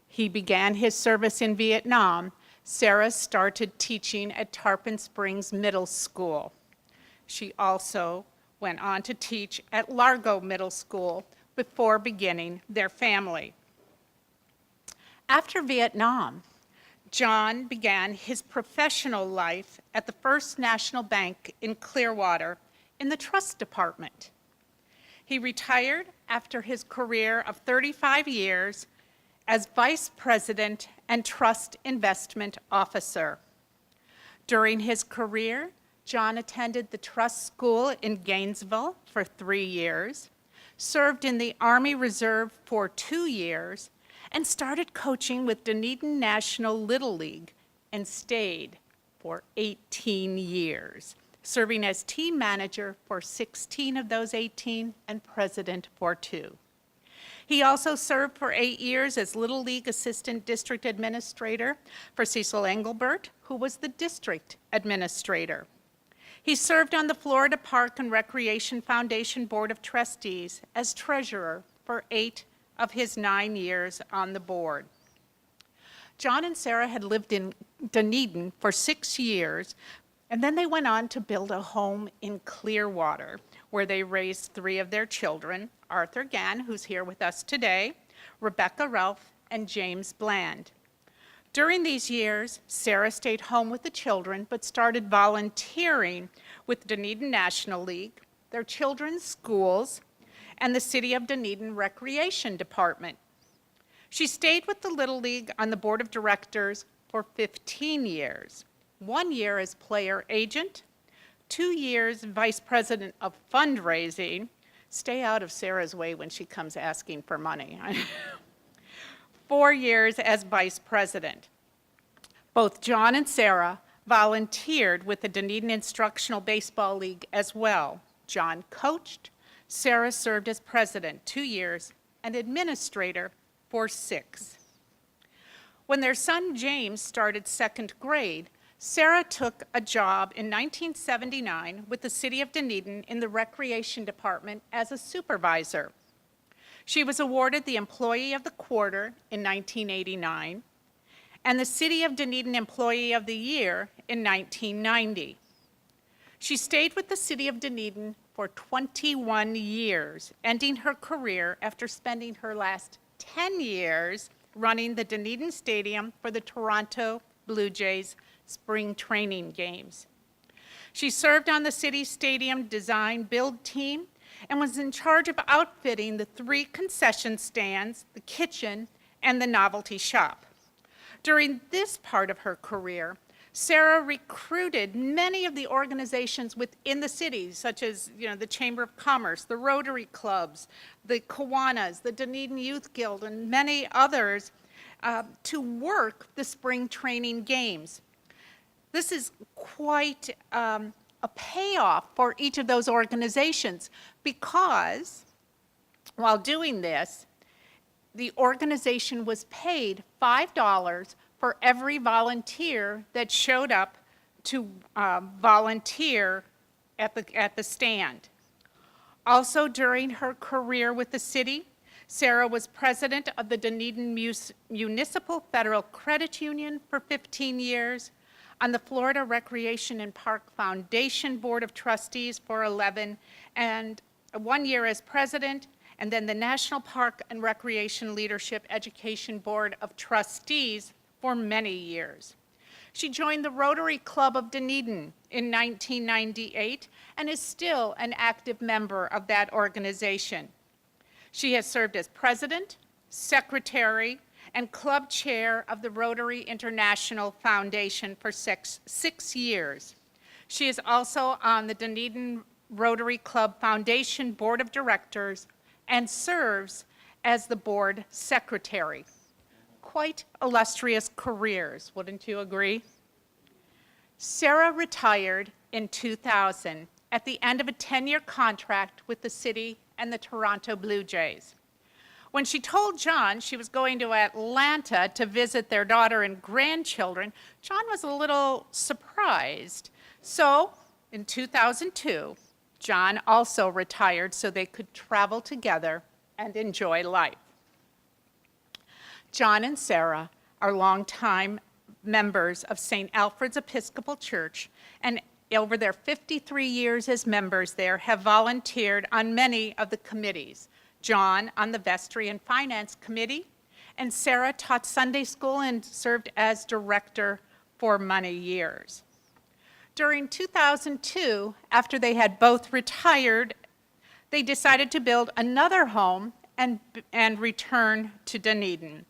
he began his service in Vietnam, Sara started teaching at Tarpon Springs Middle School. She also went on to teach at Largo Middle School before beginning their family. After Vietnam, John began his professional life at the First National Bank in Clearwater in the trust department. He retired after his career of 35 years as vice president and trust investment officer. During his career, John attended the trust school in Gainesville for 3 years, served in the Army Reserve for 2 years, and started coaching with Dunedin National Little League and stayed for 18 years, serving as team manager for 16 of those 18 and president for 2. He also served for 8 years as Little League Assistant District Administrator for Cecil Engelbert, who was the district administrator. He served on the Florida Park and Recreation Foundation Board of Trustees as treasurer for 8 of his 9 years on the board. John and Sara had lived in Dunedin for 6 years, and then they went on to build a home in Clearwater, where they raised 3 of their children, Arthur Gann, who's here with us today, Rebecca Ralph, and James Bland. During these years, Sara stayed home with the children, but started volunteering with Dunedin National League, their children's schools, and the City of Dunedin Recreation Department. She stayed with the Little League on the board of directors for 15 years, 1 year as player agent, 2 years vice president of fundraising. Stay out of Sara's way when she comes asking for money. 4 years as vice president. Both John and Sara volunteered with the Dunedin Instructional Baseball League as well. John coached, Sara served as president 2 years and administrator for 6. When their son James started 2nd grade, Sara took a job in 1979 with the City of Dunedin in the Recreation Department as a supervisor. She was awarded the Employee of the Quarter in 1989 and the City of Dunedin Employee of the Year in 1990. She stayed with the City of Dunedin for 21 years, ending her career after spending her last 10 years running the Dunedin Stadium for the Toronto Blue Jays spring training games. She served on the city stadium design build team and was in charge of outfitting the 3 concession stands, the kitchen, and the novelty shop. During this part of her career, Sara recruited many of the organizations within the city, such as the Chamber of Commerce, the Rotary Clubs, the Kiwanis, the Dunedin Youth Guild, and many others to work the spring training games. This is quite a payoff for each of those organizations because while doing this, the organization was paid $5 for every volunteer that showed up to volunteer at the stand. Also, during her career with the city, Sara was president of the Dunedin Municipal Federal Credit Union for 15 years, on the Florida Recreation and Park Foundation Board of Trustees for 11, and 1 year as president, and then the National Park and Recreation Leadership Education Board of Trustees for many years. She joined the Rotary Club of Dunedin in 1998 and is still an active member of that organization. She has served as president, secretary, and club chair of the Rotary International Foundation for six years. She is also on the Dunedin Rotary Club Foundation Board of Directors and serves as the board secretary. Quite illustrious careers, wouldn't you agree? Sara retired in 2000 at the end of a 10-year contract with the City and the Toronto Blue Jays. When she told John she was going to Atlanta to visit their daughter and grandchildren, John was a little surprised. So, in 2002, John also retired so they could travel together and enjoy life. John and Sara are longtime members of St. Alfred's Episcopal Church, and over their 53 years as members there have volunteered on many of the committees. John on the Vestry and Finance Committee, and Sara taught Sunday school and served as director for many years. During 2002, after they had both retired, they decided to build another home and return to Dunedin.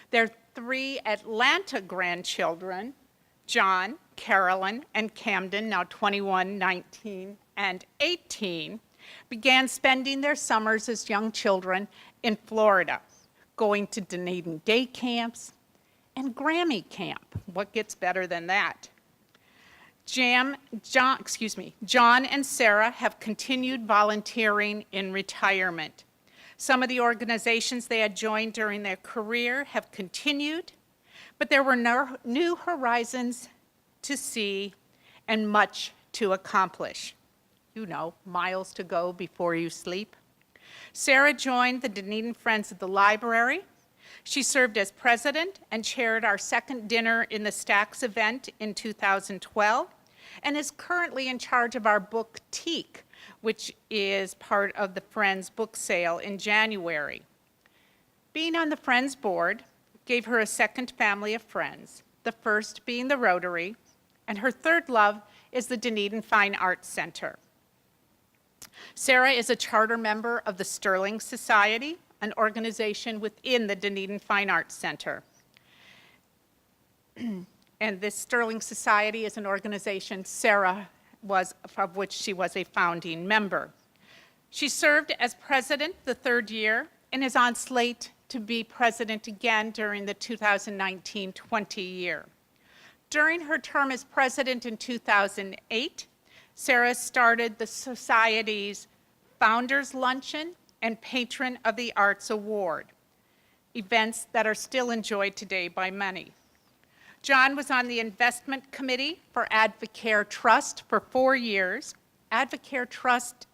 Their 3 Atlanta grandchildren, John, Carolyn, and Camden, now 21, 19, and 18, began spending their summers as young children in Florida, going to Dunedin day camps and Grammy camp. What gets better than that? John and Sara have continued volunteering in retirement. Some of the organizations they had joined during their career have continued, but there were no new horizons to see and much to accomplish. You know, miles to go before you sleep. Sara joined the Dunedin Friends of the Library. She served as president and chaired our second dinner in the Stacks event in 2012, and is currently in charge of our boutique, which is part of the Friends book sale in January. Being on the Friends board gave her a second family of friends, the first being the Rotary, and her third love is the Dunedin Fine Arts Center. Sara is a charter member of the Sterling Society, an organization within the Dunedin Fine Arts Center. And this Sterling Society is an organization Sara was, of which she was a founding member. She served as president the 3rd year and is on slate to be president again during the 2019-20 year. During her term as president in 2008, Sara started the Society's Founders Luncheon and Patron of the Arts Award, events that are still enjoyed today by many. John was on the investment committee for Advocare Trust for 4 years. Advocare Trust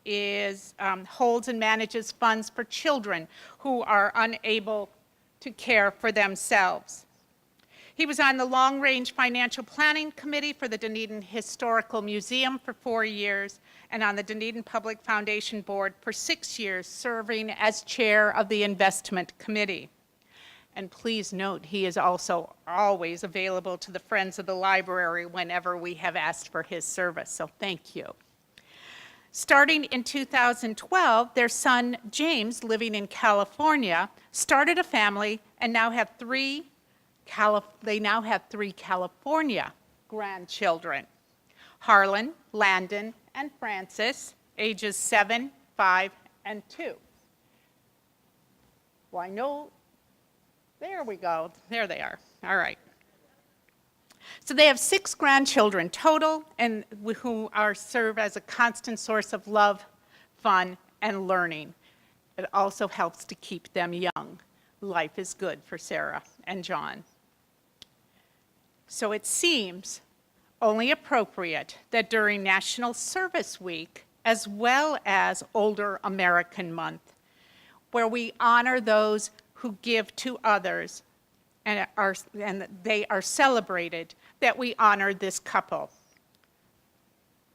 holds and manages funds for children who are unable to care for themselves. He was on the Long Range Financial Planning Committee for the Dunedin Historical Museum for 4 years, and on the Dunedin Public Foundation Board for 6 years, serving as chair of the Investment Committee. And please note, he is also always available to the Friends of the Library whenever we have asked for his service, so thank you. Starting in 2012, their son, James, living in California, started a family and now have three California grandchildren, Harlan, Landon, and Francis, ages 7, 5, and 2. Why, no, there we go, there they are, all right. So they have 6 grandchildren total, and who serve as a constant source of love, fun, and learning. It also helps to keep them young. Life is good for Sara and John. So it seems only appropriate that during National Service Week, as well as Older American Month, where we honor those who give to others and they are celebrated that we honor this couple.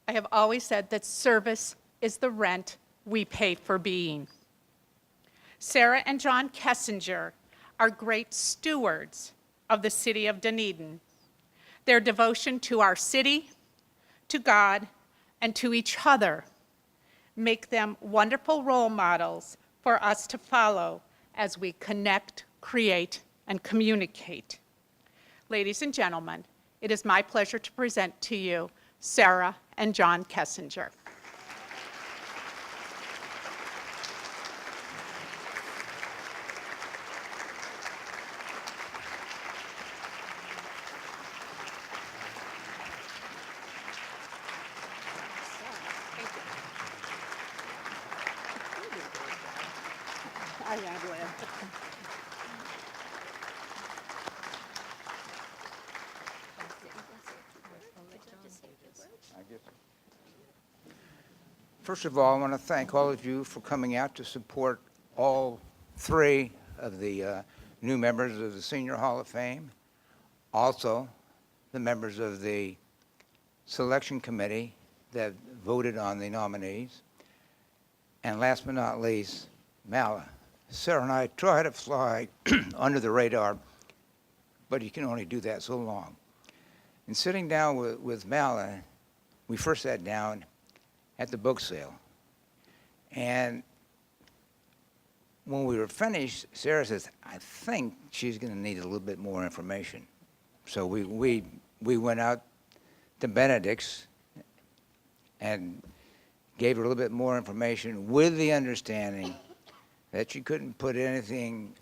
I have always said that service is the rent we pay for being. Sara and John Kessinger are great stewards of the City of Dunedin. Their devotion to our city, to God, and to each other make them wonderful role models for us to follow as we connect, create, and communicate. Ladies and gentlemen, it is my pleasure to present to you Sara and John Kessinger. First of all, I want to thank all of you for coming out to support all three of the new members of the Senior Hall of Fame, also the members of the selection committee that voted on the nominees, and last but not least, Mala. Sara and I try to fly under the radar, but you can only do that so long. And sitting down with Mala, we first sat down at the book sale. And when we were finished, Sara says, I think she's going to need a little bit more information. So we went out to Benedict's and gave her a little bit more information with the understanding that she couldn't put anything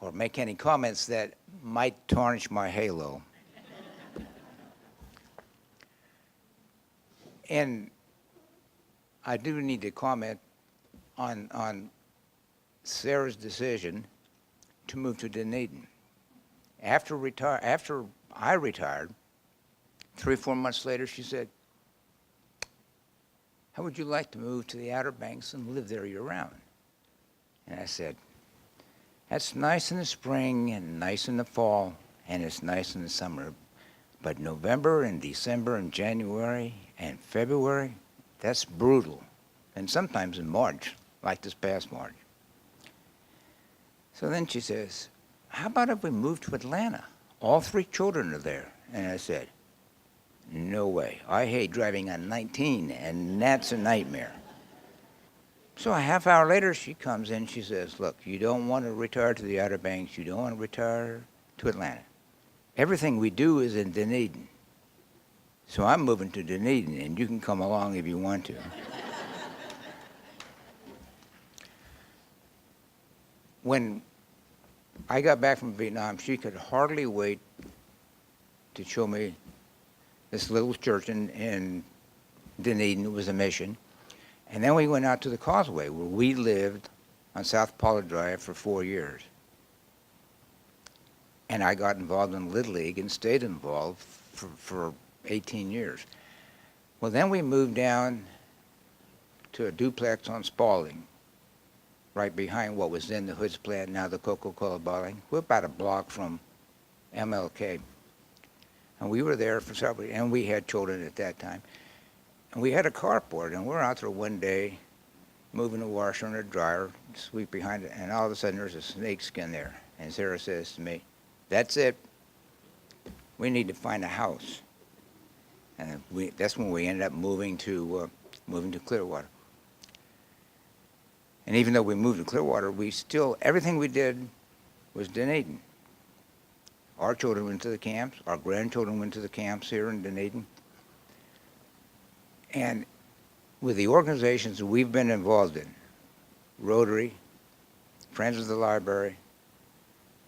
or make any comments that might tarnish my halo. And I do need to comment on Sara's decision to move to Dunedin. After I retired, 3 or 4 months later, she said, how would you like to move to the Outer Banks and live there year-round? And I said, that's nice in the spring and nice in the fall, and it's nice in the summer. But November and December and January and February, that's brutal. And sometimes in March, like this past March. So then she says, how about if we move to Atlanta? All 3 children are there. And I said, no way. I hate driving on 19, and that's a nightmare. So a half hour later, she comes in, she says, look, you don't want to retire to the Outer Banks, you don't want to retire to Atlanta. Everything we do is in Dunedin. So I'm moving to Dunedin, and you can come along if you want to. When I got back from Vietnam, she could hardly wait to show me this little church in Dunedin. It was a mission. And then we went out to the Causeway, where we lived on South Pollard Drive for 4 years. And I got involved in Little League and stayed involved for 18 years. Well, then we moved down to a duplex on Spalding, right behind what was then the Hoods plant, now the Coca-Cola bottling. We're about a block from MLK. And we were there for several, and we had children at that time. And we had a carport, and we're out there one day, moving a washer and a dryer, sweep behind it, and all of a sudden there's a snake skin there. And Sara says to me, that's it. We need to find a house. And that's when we ended up moving to Clearwater. And even though we moved to Clearwater, everything we did was Dunedin. Our children went to the camps. Our grandchildren went to the camps here in Dunedin. And with the organizations that we've been involved in, Rotary, Friends of the Library,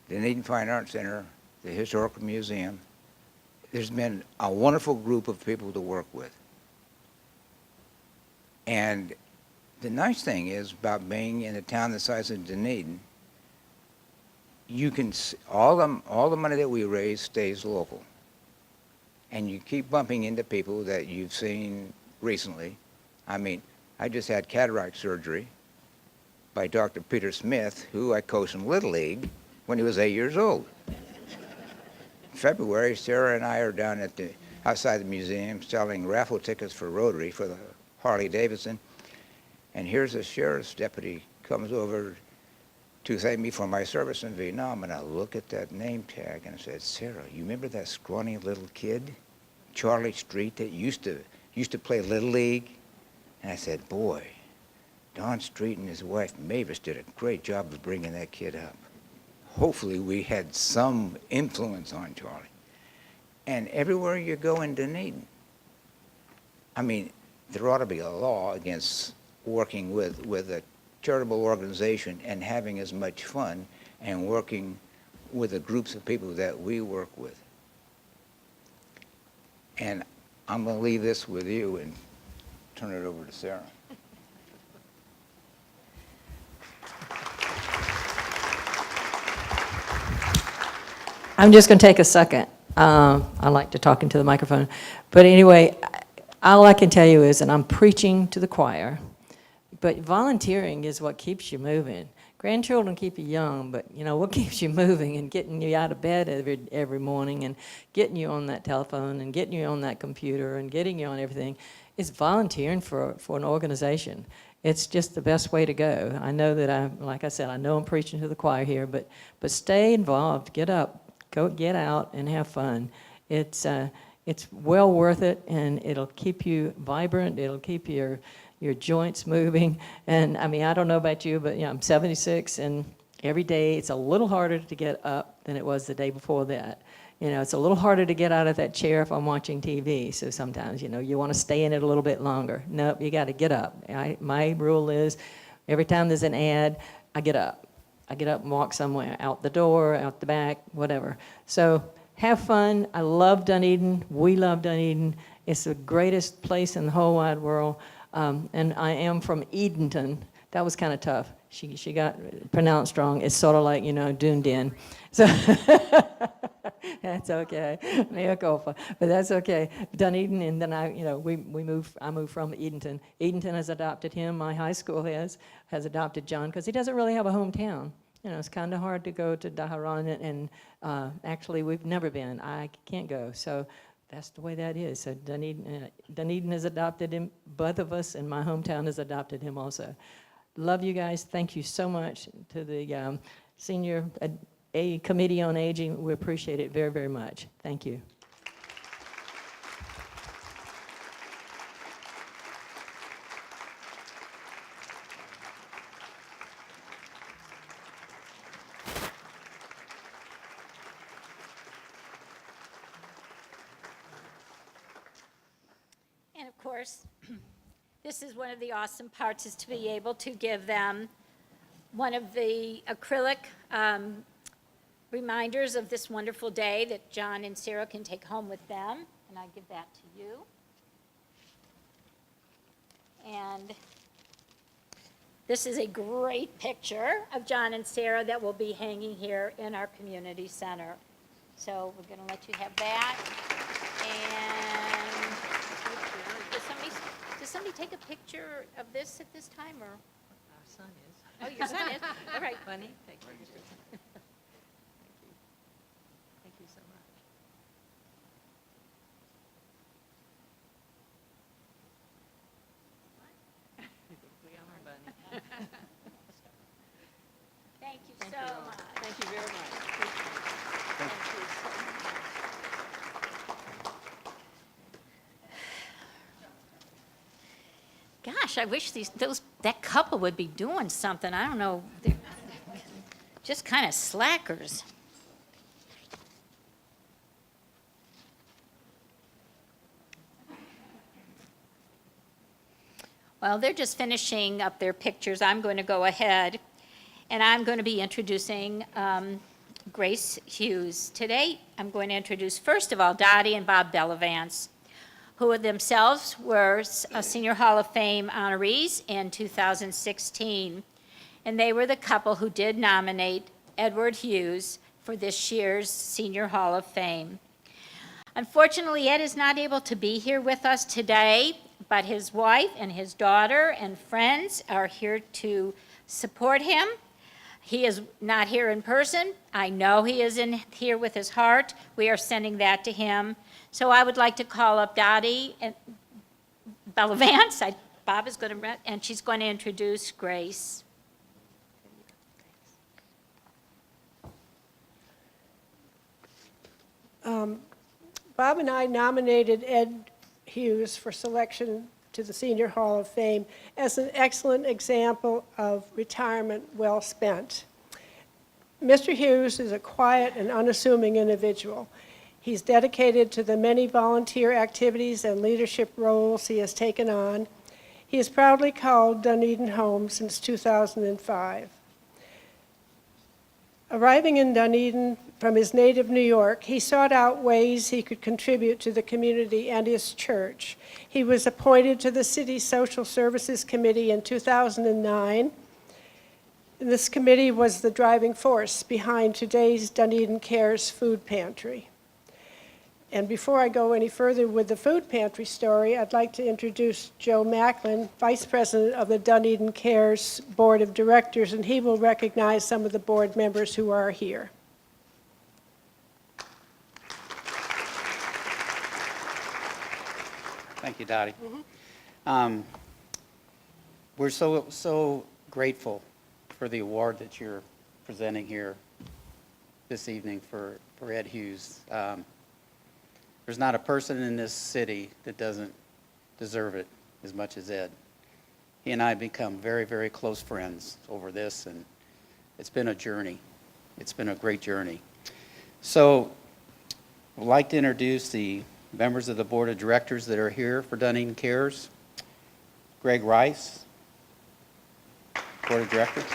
Dunedin Fine Arts Center, the Historical Museum, there's been a wonderful group of people to work with. And the nice thing is about being in a town the size of Dunedin, you can, all the money that we raise stays local. And you keep bumping into people that you've seen recently. I mean, I just had cataract surgery by Dr. Peter Smith, who I coached in Little League when he was 8 years old. February, Sarah and I are down at outside the museum selling raffle tickets for Rotary for the Harley Davidson. And here's a sheriff's deputy comes over to thank me for my service in Vietnam. And I look at that name tag and I said, Sarah, you remember that scrawny little kid, Charlie Street, that used to play Little League? And I said, boy, Don Street and his wife Mavis did a great job of bringing that kid up. Hopefully we had some influence on Charlie. And everywhere you go in Dunedin, I mean, there ought to be a law against working with a charitable organization and having as much fun and working with the groups of people that we work with. And I'm going to leave this with you and turn it over to Sara. I'm just going to take a second. I like to talk into the microphone. But anyway, all I can tell you is, and I'm preaching to the choir, but volunteering is what keeps you moving. Grandchildren keep you young, but you know what keeps you moving and getting you out of bed every morning and getting you on that telephone and getting you on that computer and getting you on everything is volunteering for an organization. It's just the best way to go. I know that like I said, I know I'm preaching to the choir here, but stay involved, get up. Go get out and have fun. It's well worth it, and it'll keep you vibrant. It'll keep your joints moving. And I mean, I don't know about you, but I'm 76, and every day it's a little harder to get up than it was the day before that. It's a little harder to get out of that chair if I'm watching TV. So sometimes, you want to stay in it a little bit longer. Nope, you got to get up. My rule is, every time there's an ad, I get up. I get up and walk somewhere, out the door, out the back, whatever. So have fun. I love Dunedin. We love Dunedin. It's the greatest place in the whole wide world. And I am from Edenton. That was kind of tough. She got pronounced wrong. It's sort of like, Dunedin. So that's okay. Mea culpa. But that's okay. Dunedin, and then I moved from Edenton. Edenton has adopted him. My high school has adopted John because he doesn't really have a hometown. It's kind of hard to go to Daharan, and actually we've never been. I can't go. So that's the way that is. So Dunedin has adopted him, both of us, and my hometown has adopted him also. Love you guys. Thank you so much to the Senior Committee on Aging. We appreciate it very, very much. Thank you. And of course, this is one of the awesome parts, is to be able to give them one of the acrylic reminders of this wonderful day that John and Sara can take home with them. And I give that to you. And this is a great picture of John and Sara that will be hanging here in our community center. So we're going to let you have that. And does somebody take a picture of this at this time, or? Our son is. Oh, your son is? All right. Bunny, take pictures. Thank you. Thank you so much. We are our bunny. Thank you Thank so you all. much. Thank you very much. Appreciate it. Thank you so much. Gosh, I wish that couple would be doing something. I don't know. They're just kind of slackers. Well, they're just finishing up their pictures. I'm going to go ahead, and I'm going to be introducing Grace Hughes. Today, I'm going to introduce, first of all, Dottie and Bob Bellavance, who themselves were Senior Hall of Fame honorees in 2016. And they were the couple who did nominate Edward Hughes for this year's Senior Hall of Fame. Unfortunately, Ed is not able to be here with us today, but his wife and his daughter and friends are here to support him. He is not here in person. I know he is in here with his heart. We are sending that to him. So I would like to call up Dottie and Bellavance. Bob is going to, and she's going to introduce Grace. Bob and I nominated Ed Hughes for selection to the Senior Hall of Fame as an excellent example of retirement well spent. Mr. Hughes is a quiet and unassuming individual. He's dedicated to the many volunteer activities and leadership roles he has taken on. He has proudly called Dunedin home since 2005. Arriving in Dunedin from his native New York, he sought out ways he could contribute to the community and his church. He was appointed to the City Social Services Committee in 2009. And this committee was the driving force behind today's Dunedin Cares food pantry. And before I go any further with the food pantry story, I'd like to introduce Joe Macklin, Vice President of the Dunedin Cares Board of Directors, and he will recognize some of the board members who are here. Thank you, Dottie. We're so grateful for the award that you're presenting here this evening for Ed Hughes. There's not a person in this city that doesn't deserve it as much as Ed. He and I have become very, very close friends over this, and it's been a journey. It's been a great journey. So I'd like to introduce the members of the Board of Directors that are here for Dunedin Cares. Greg Rice, Board of Directors.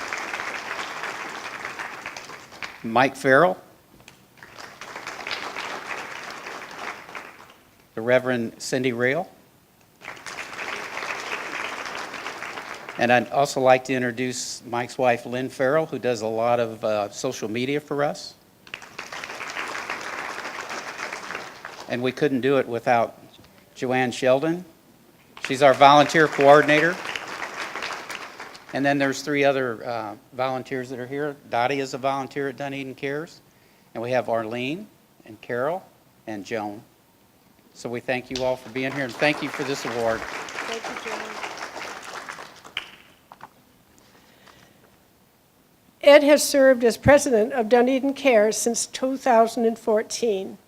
Mike Farrell. The Reverend Cindy Rail. And I'd also like to introduce Mike's wife, Lynn Farrell, who does a lot of social media for us. And we couldn't do it without Joanne Sheldon. She's our volunteer coordinator. And then there's 3 other volunteers that are here. Dottie is a volunteer at Dunedin Cares. And we have Arlene and Carol and Joan. So we thank you all for being here, and thank you for this award. Thank you, Joan. Ed has served as president of Dunedin Cares since 2014,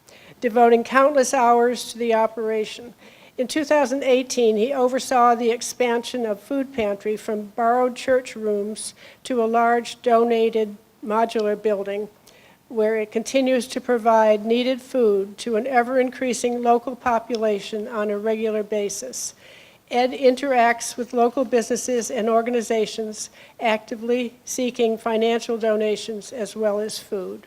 devoting countless hours to the operation. In 2018, he oversaw the expansion of food pantry from borrowed church rooms to a large donated modular building, where it continues to provide needed food to an ever-increasing local population on a regular basis. Ed interacts with local businesses and organizations, actively seeking financial donations as well as food.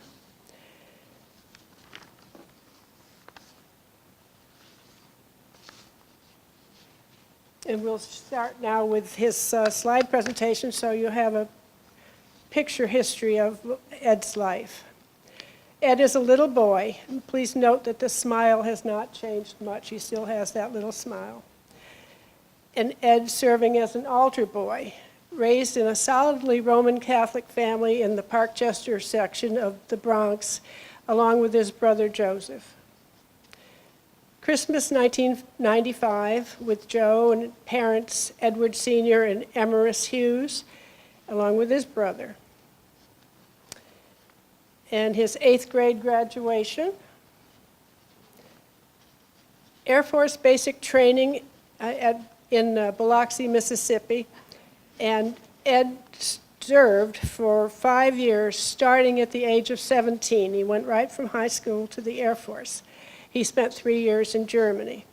And we'll start now with his slide presentation, so you have a picture history of Ed's life. Ed is a little boy. Please note that the smile has not changed much. He still has that little smile. And Ed serving as an altar boy, raised in a solidly Roman Catholic family in the Parkchester section of the Bronx, along with his brother Joseph. Christmas 1995 with Joe and parents Edward Sr. and Emerus Hughes, along with his brother. And his 8th grade graduation. Air Force basic training in Biloxi, Mississippi. And Ed served for 5 years, starting at the age of 17. He went right from high school to the Air Force. He spent 3 years in Germany.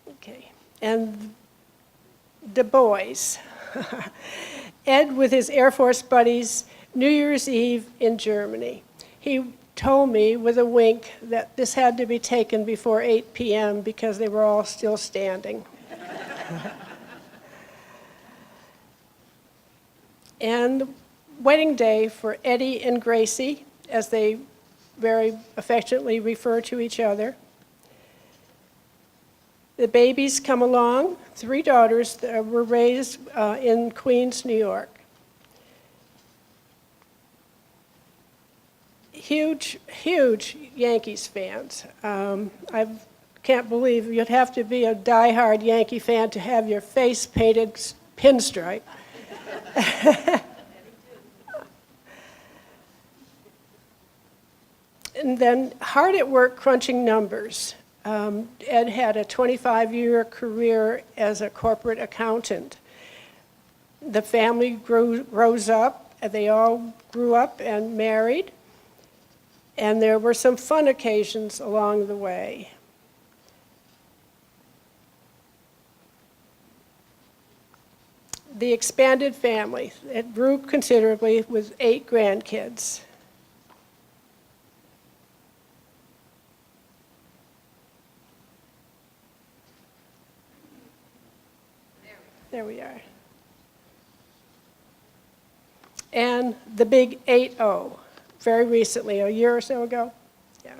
Okay, and the boys. Ed with his Air Force buddies, New Year's Eve in Germany. He told me with a wink that this had to be taken before 8 p.m. because they were all still standing. And wedding day for Edie and Gracie, as they very affectionately refer to each other. The babies come along, 3 daughters that were raised in Queens, New York. Huge Yankees fans. I can't believe you'd have to be a diehard Yankee fan to have your face painted pinstripe. And then hard at work crunching numbers. Ed had a 25-year career as a corporate accountant. The family rose up, and they all grew up and married, and there were some fun occasions along the way. The expanded family, it grew considerably with 8 grandkids. There we are. And the big 8-0, very recently, a year or so ago. Yeah.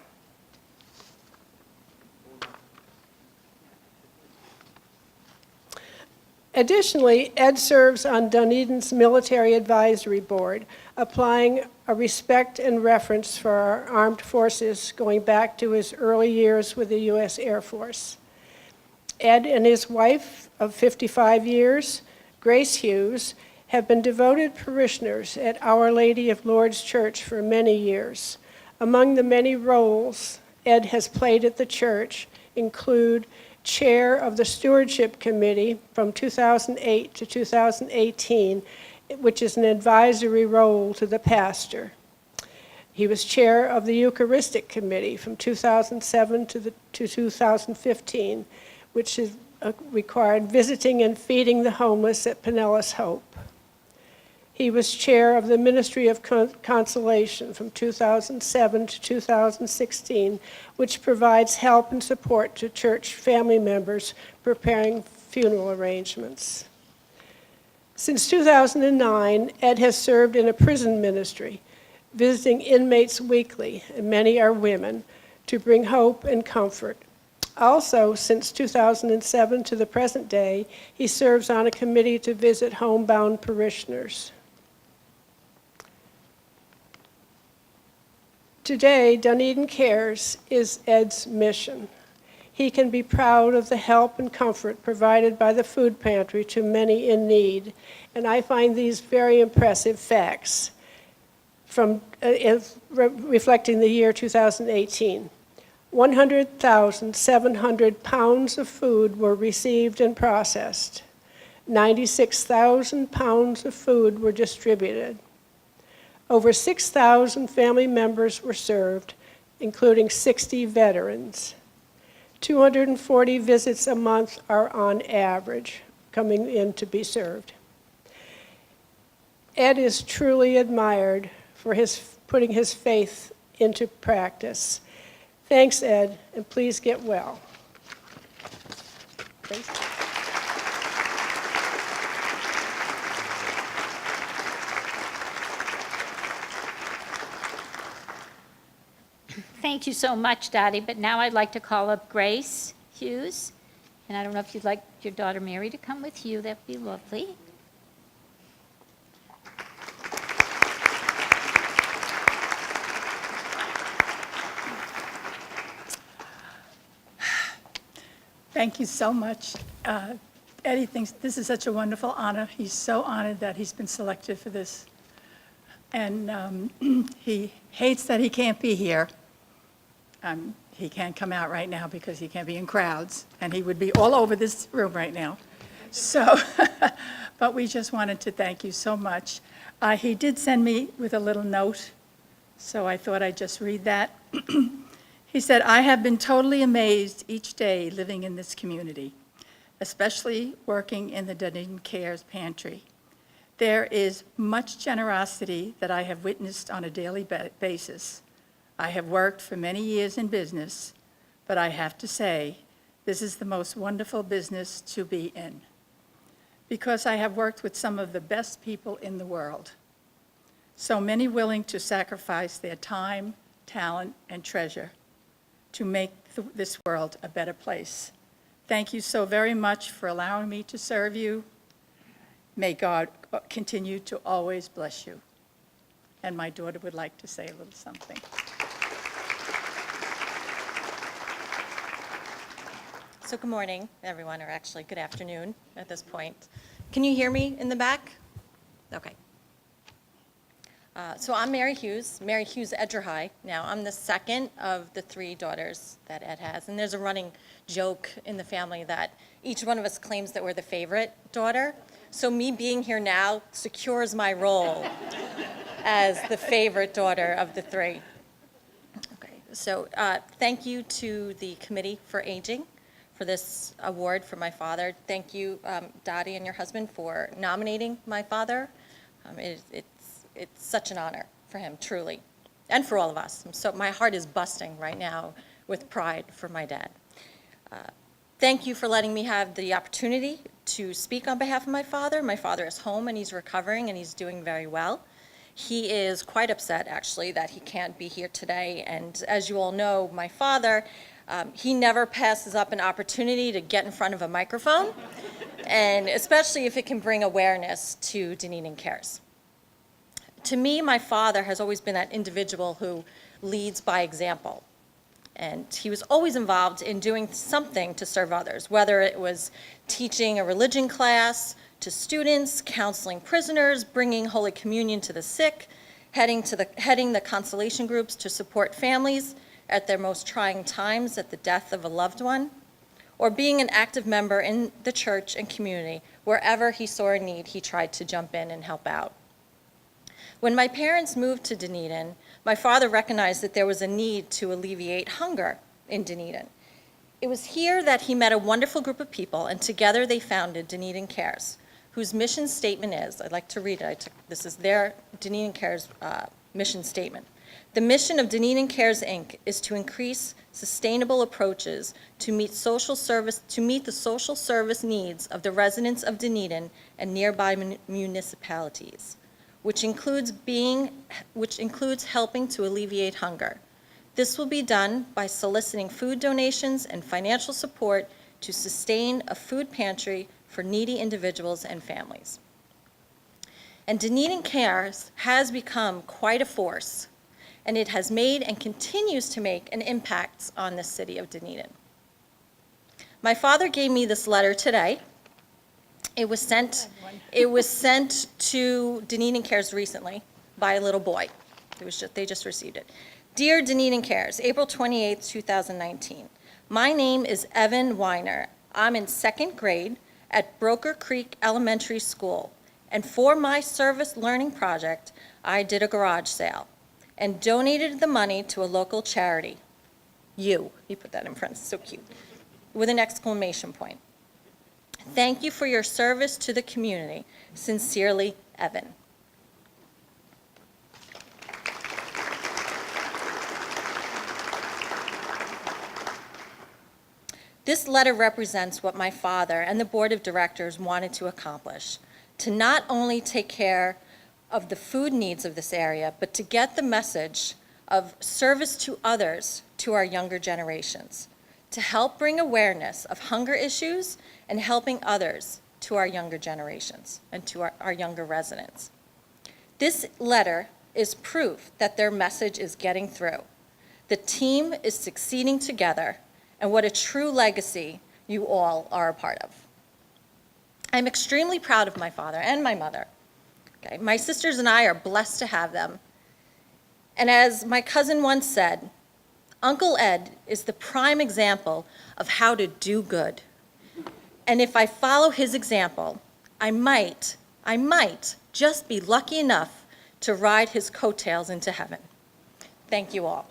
Additionally, Ed serves on Dunedin's Military Advisory Board, applying a respect and reverence for our armed forces going back to his early years with the U.S. Air Force. Ed and his wife of 55 years, Grace Hughes, have been devoted parishioners at Our Lady of Lourdes Church for many years. Among the many roles Ed has played at the church include chair of the Stewardship Committee from 2008 to 2018, which is an advisory role to the pastor. He was chair of the Eucharistic Committee from 2007 to 2015, which is required visiting and feeding the homeless at Pinellas Hope. He was chair of the Ministry of Consolation from 2007 to 2016, which provides help and support to church family members preparing funeral arrangements. Since 2009, Ed has served in a prison ministry, visiting inmates weekly, and many are women, to bring hope and comfort. Also, since 2007 to the present day, he serves on a committee to visit homebound parishioners. Today, Dunedin Cares is Ed's mission. He can be proud of the help and comfort provided by the food pantry to many in need, and I find these very impressive facts from reflecting the year 2018. 100,700 pounds of food were received and processed. 96,000 pounds of food were distributed. Over 6,000 family members were served, including 60 veterans. 240 visits a month are on average coming in to be served. Ed is truly admired for his putting his faith into practice. Thanks, Ed, and please get well. Thanks. Thank you so much, Dottie, but now I'd like to call up Grace Hughes. And I don't know if you'd like your daughter Mary to come with you, that'd be lovely. Thank you so much. Eddie thinks this is such a wonderful honor. He's so honored that he's been selected for this. And he hates that he can't be here. He can't come out right now because he can't be in crowds, and he would be all over this room right now. So, but we just wanted to thank you so much. He did send me with a little note, so I thought I'd just read that. He said, "I have been totally amazed each day living in this community, especially working in the Dunedin Cares Pantry. There is much generosity that I have witnessed on a daily basis. I have worked for many years in business, but I have to say, this is the most wonderful business to be in, because I have worked with some of the best people in the world, so many willing to sacrifice their time, talent, and treasure to make this world a better place. thank you so very much for allowing me to serve you. May God continue to always bless you. And my daughter would like to say a little something. So good morning, everyone, or actually good afternoon at this point. Can you hear me in the back? Okay. So I'm Mary Hughes Edgerhigh. Now, I'm the second of the 3 daughters that Ed has, and there's a running joke in the family that each one of us claims that we're the favorite daughter. So me being here now secures my role as the favorite daughter of the 3. Okay, so thank you to the Committee for Aging for this award for my father. Thank you, Dottie and your husband, for nominating my father. It's such an honor for him, truly, and for all of us. So my heart is busting right now with pride for my dad. Thank you for letting me have the opportunity to speak on behalf of my father. My father is home and he's recovering and he's doing very well. He is quite upset, actually, that he can't be here today. And as you all know, my father, he never passes up an opportunity to get in front of a microphone, and especially if it can bring awareness to Dunedin Cares. To me, my father has always been that individual who leads by example. And he was always involved in doing something to serve others, whether it was teaching a religion class to students, counseling prisoners, bringing Holy Communion to the sick, heading the consolation groups to support families at their most trying times at the death of a loved one, or being an active member in the church and community. Wherever he saw a need, he tried to jump in and help out. When my parents moved to Dunedin, my father recognized that there was a need to alleviate hunger in Dunedin. It was here that he met a wonderful group of people, and together they founded Dunedin Cares, whose mission statement is, I'd like to read it, this is their Dunedin Cares mission statement. The mission of Dunedin Cares, Inc. is to increase sustainable approaches to meet the social service needs of the residents of Dunedin and nearby municipalities, which includes helping to alleviate hunger. This will be done by soliciting food donations and financial support to sustain a food pantry for needy individuals and families. And Dunedin Cares has become quite a force, and it has made and continues to make an impact on the city of Dunedin. My father gave me this letter today. It was sent to Dunedin Cares recently by a little boy. They just received it. Dear Dunedin Cares, April 28th, 2019. My name is Evan Weiner. I'm in 2nd grade at Broker Creek Elementary School. And for my service learning project, I did a garage sale and donated the money to a local charity. He put that in front, so cute, with an exclamation point. Thank you for your service to the community. Sincerely, Evan. This letter represents what my father and the board of directors wanted to accomplish, to not only take care of the food needs of this area, but to get the message of service to others to our younger generations, to help bring awareness of hunger issues and helping others to our younger generations and to our younger residents. This letter is proof that their message is getting through. The team is succeeding together, and what a true legacy you all are a part of. I'm extremely proud of my father and my mother. Okay? My sisters and I are blessed to have them. And as my cousin once said, Uncle Ed is the prime example of how to do good. And if I follow his example, I might just be lucky enough to ride his coattails into heaven. Thank you all.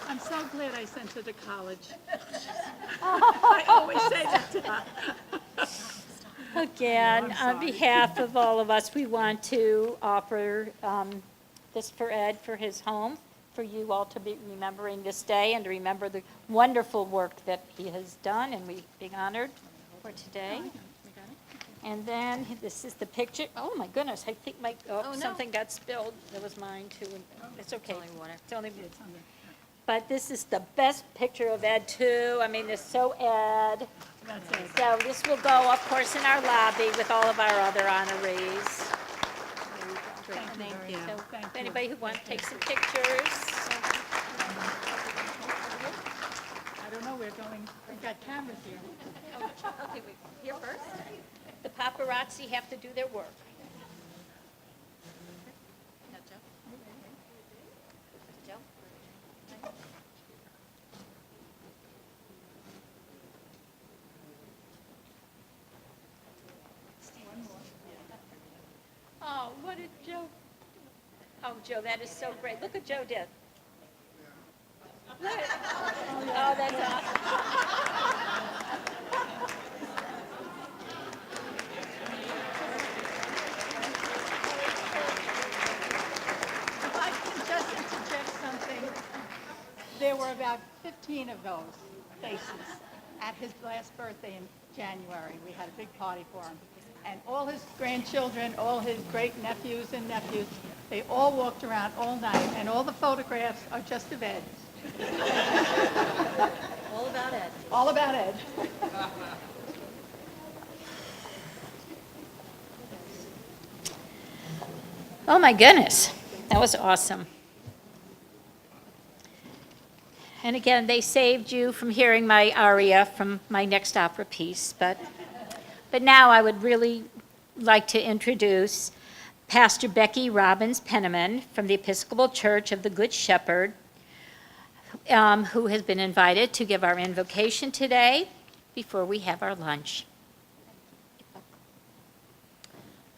I'm so glad I sent her to college. I always say that to her. Again, on behalf of all of us, we want to offer this for Ed for his home. for you all to be remembering this day and to remember the wonderful work that he has done, and we're being honored for today. And then this is the picture. Oh, my goodness, I think something got spilled. That was mine, too. It's okay. It's only water. It's only water. But this is the best picture of Ed, too. I mean, it's so Ed. So this will go, of course, in our lobby with all of our other honorees. Thank you. So if anybody who wants to take some pictures. I don't know, we've got cameras here. Okay, wait, here first. The paparazzi have to do their work. Oh, what did Joe? Oh, Joe, that is so great. Look what Joe did. Look. Oh, that's awesome. If I can just interject something, there were about 15 of those faces at his last birthday in January. We had a big party for him. And all his grandchildren, all his great-nephews and nephews, they all walked around all night, and all the photographs are just of Ed. All about Ed. All about Ed. Oh, my goodness. That was awesome. And again, they saved you from hearing my aria from my next opera piece, but now I would really like to introduce Pastor Becky Robbins Penniman from the Episcopal Church of the Good Shepherd, who has been invited to give our invocation today before we have our lunch.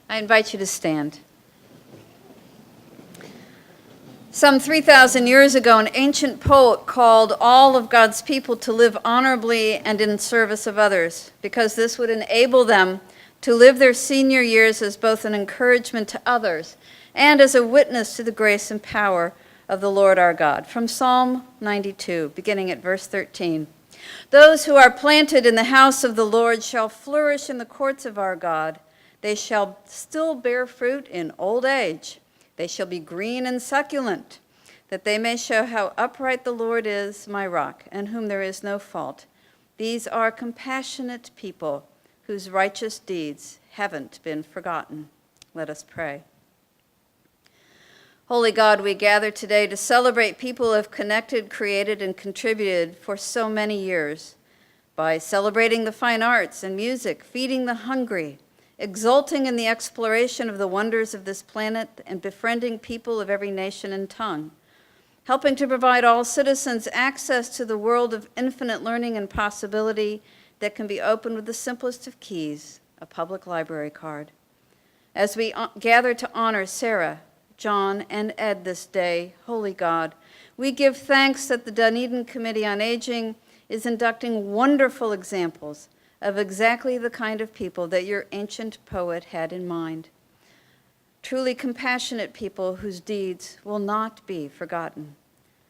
I invite you to stand. Some 3,000 years ago, an ancient poet called all of God's people to live honorably and in service of others, because this would enable them to live their senior years as both an encouragement to others and as a witness to the grace and power of the Lord our God. From Psalm 92, beginning at verse 13. Those who are planted in the house of the Lord shall flourish in the courts of our God. They shall still bear fruit in old age. They shall be green and succulent, that they may show how upright the Lord is, my rock, in whom there is no fault. These are compassionate people whose righteous deeds haven't been forgotten. Let us pray. Holy God, we gather today to celebrate people who have connected, created, and contributed for so many years by celebrating the fine arts and music, feeding the hungry, exulting in the exploration of the wonders of this planet, and befriending people of every nation and tongue, helping to provide all citizens access to the world of infinite learning and possibility that can be opened with the simplest of keys, a public library card. As we gather to honor Sara, John, and Ed this day, Holy God, we give thanks that the Dunedin Committee on Aging is inducting wonderful examples of exactly the kind of people that your ancient poet had in mind. Truly compassionate people whose deeds will not be forgotten.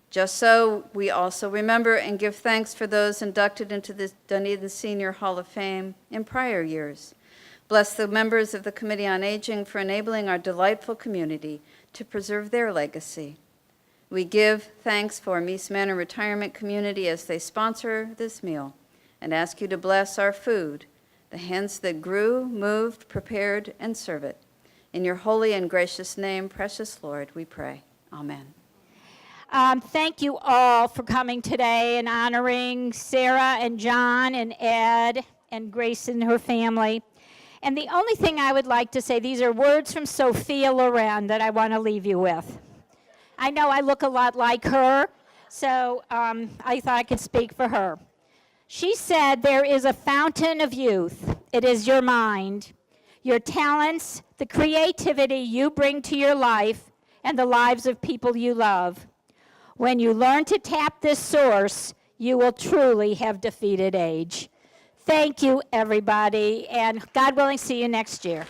Just so, we also remember and give thanks for those inducted into the Dunedin Senior Hall of Fame in prior years. Bless the members of the Committee on Aging for enabling our delightful community to preserve their legacy. We give thanks for Mies Manor Retirement Community as they sponsor this meal, and ask you to bless our food, the hands that grew, moved, prepared, and serve it. In your holy and gracious name, precious Lord, we pray. Amen. Thank you all for coming today and honoring Sara and John and Ed and Grace and her family. And the only thing I would like to say, these are words from Sophia Loren that I want to leave you with. I know I look a lot like her, so I thought I could speak for her. She said, there is a fountain of youth. It is your mind, your talents, the creativity you bring to your life and the lives of people you love. When you learn to tap this source, you will truly have defeated age. Thank you, everybody, and God willing, see you next year.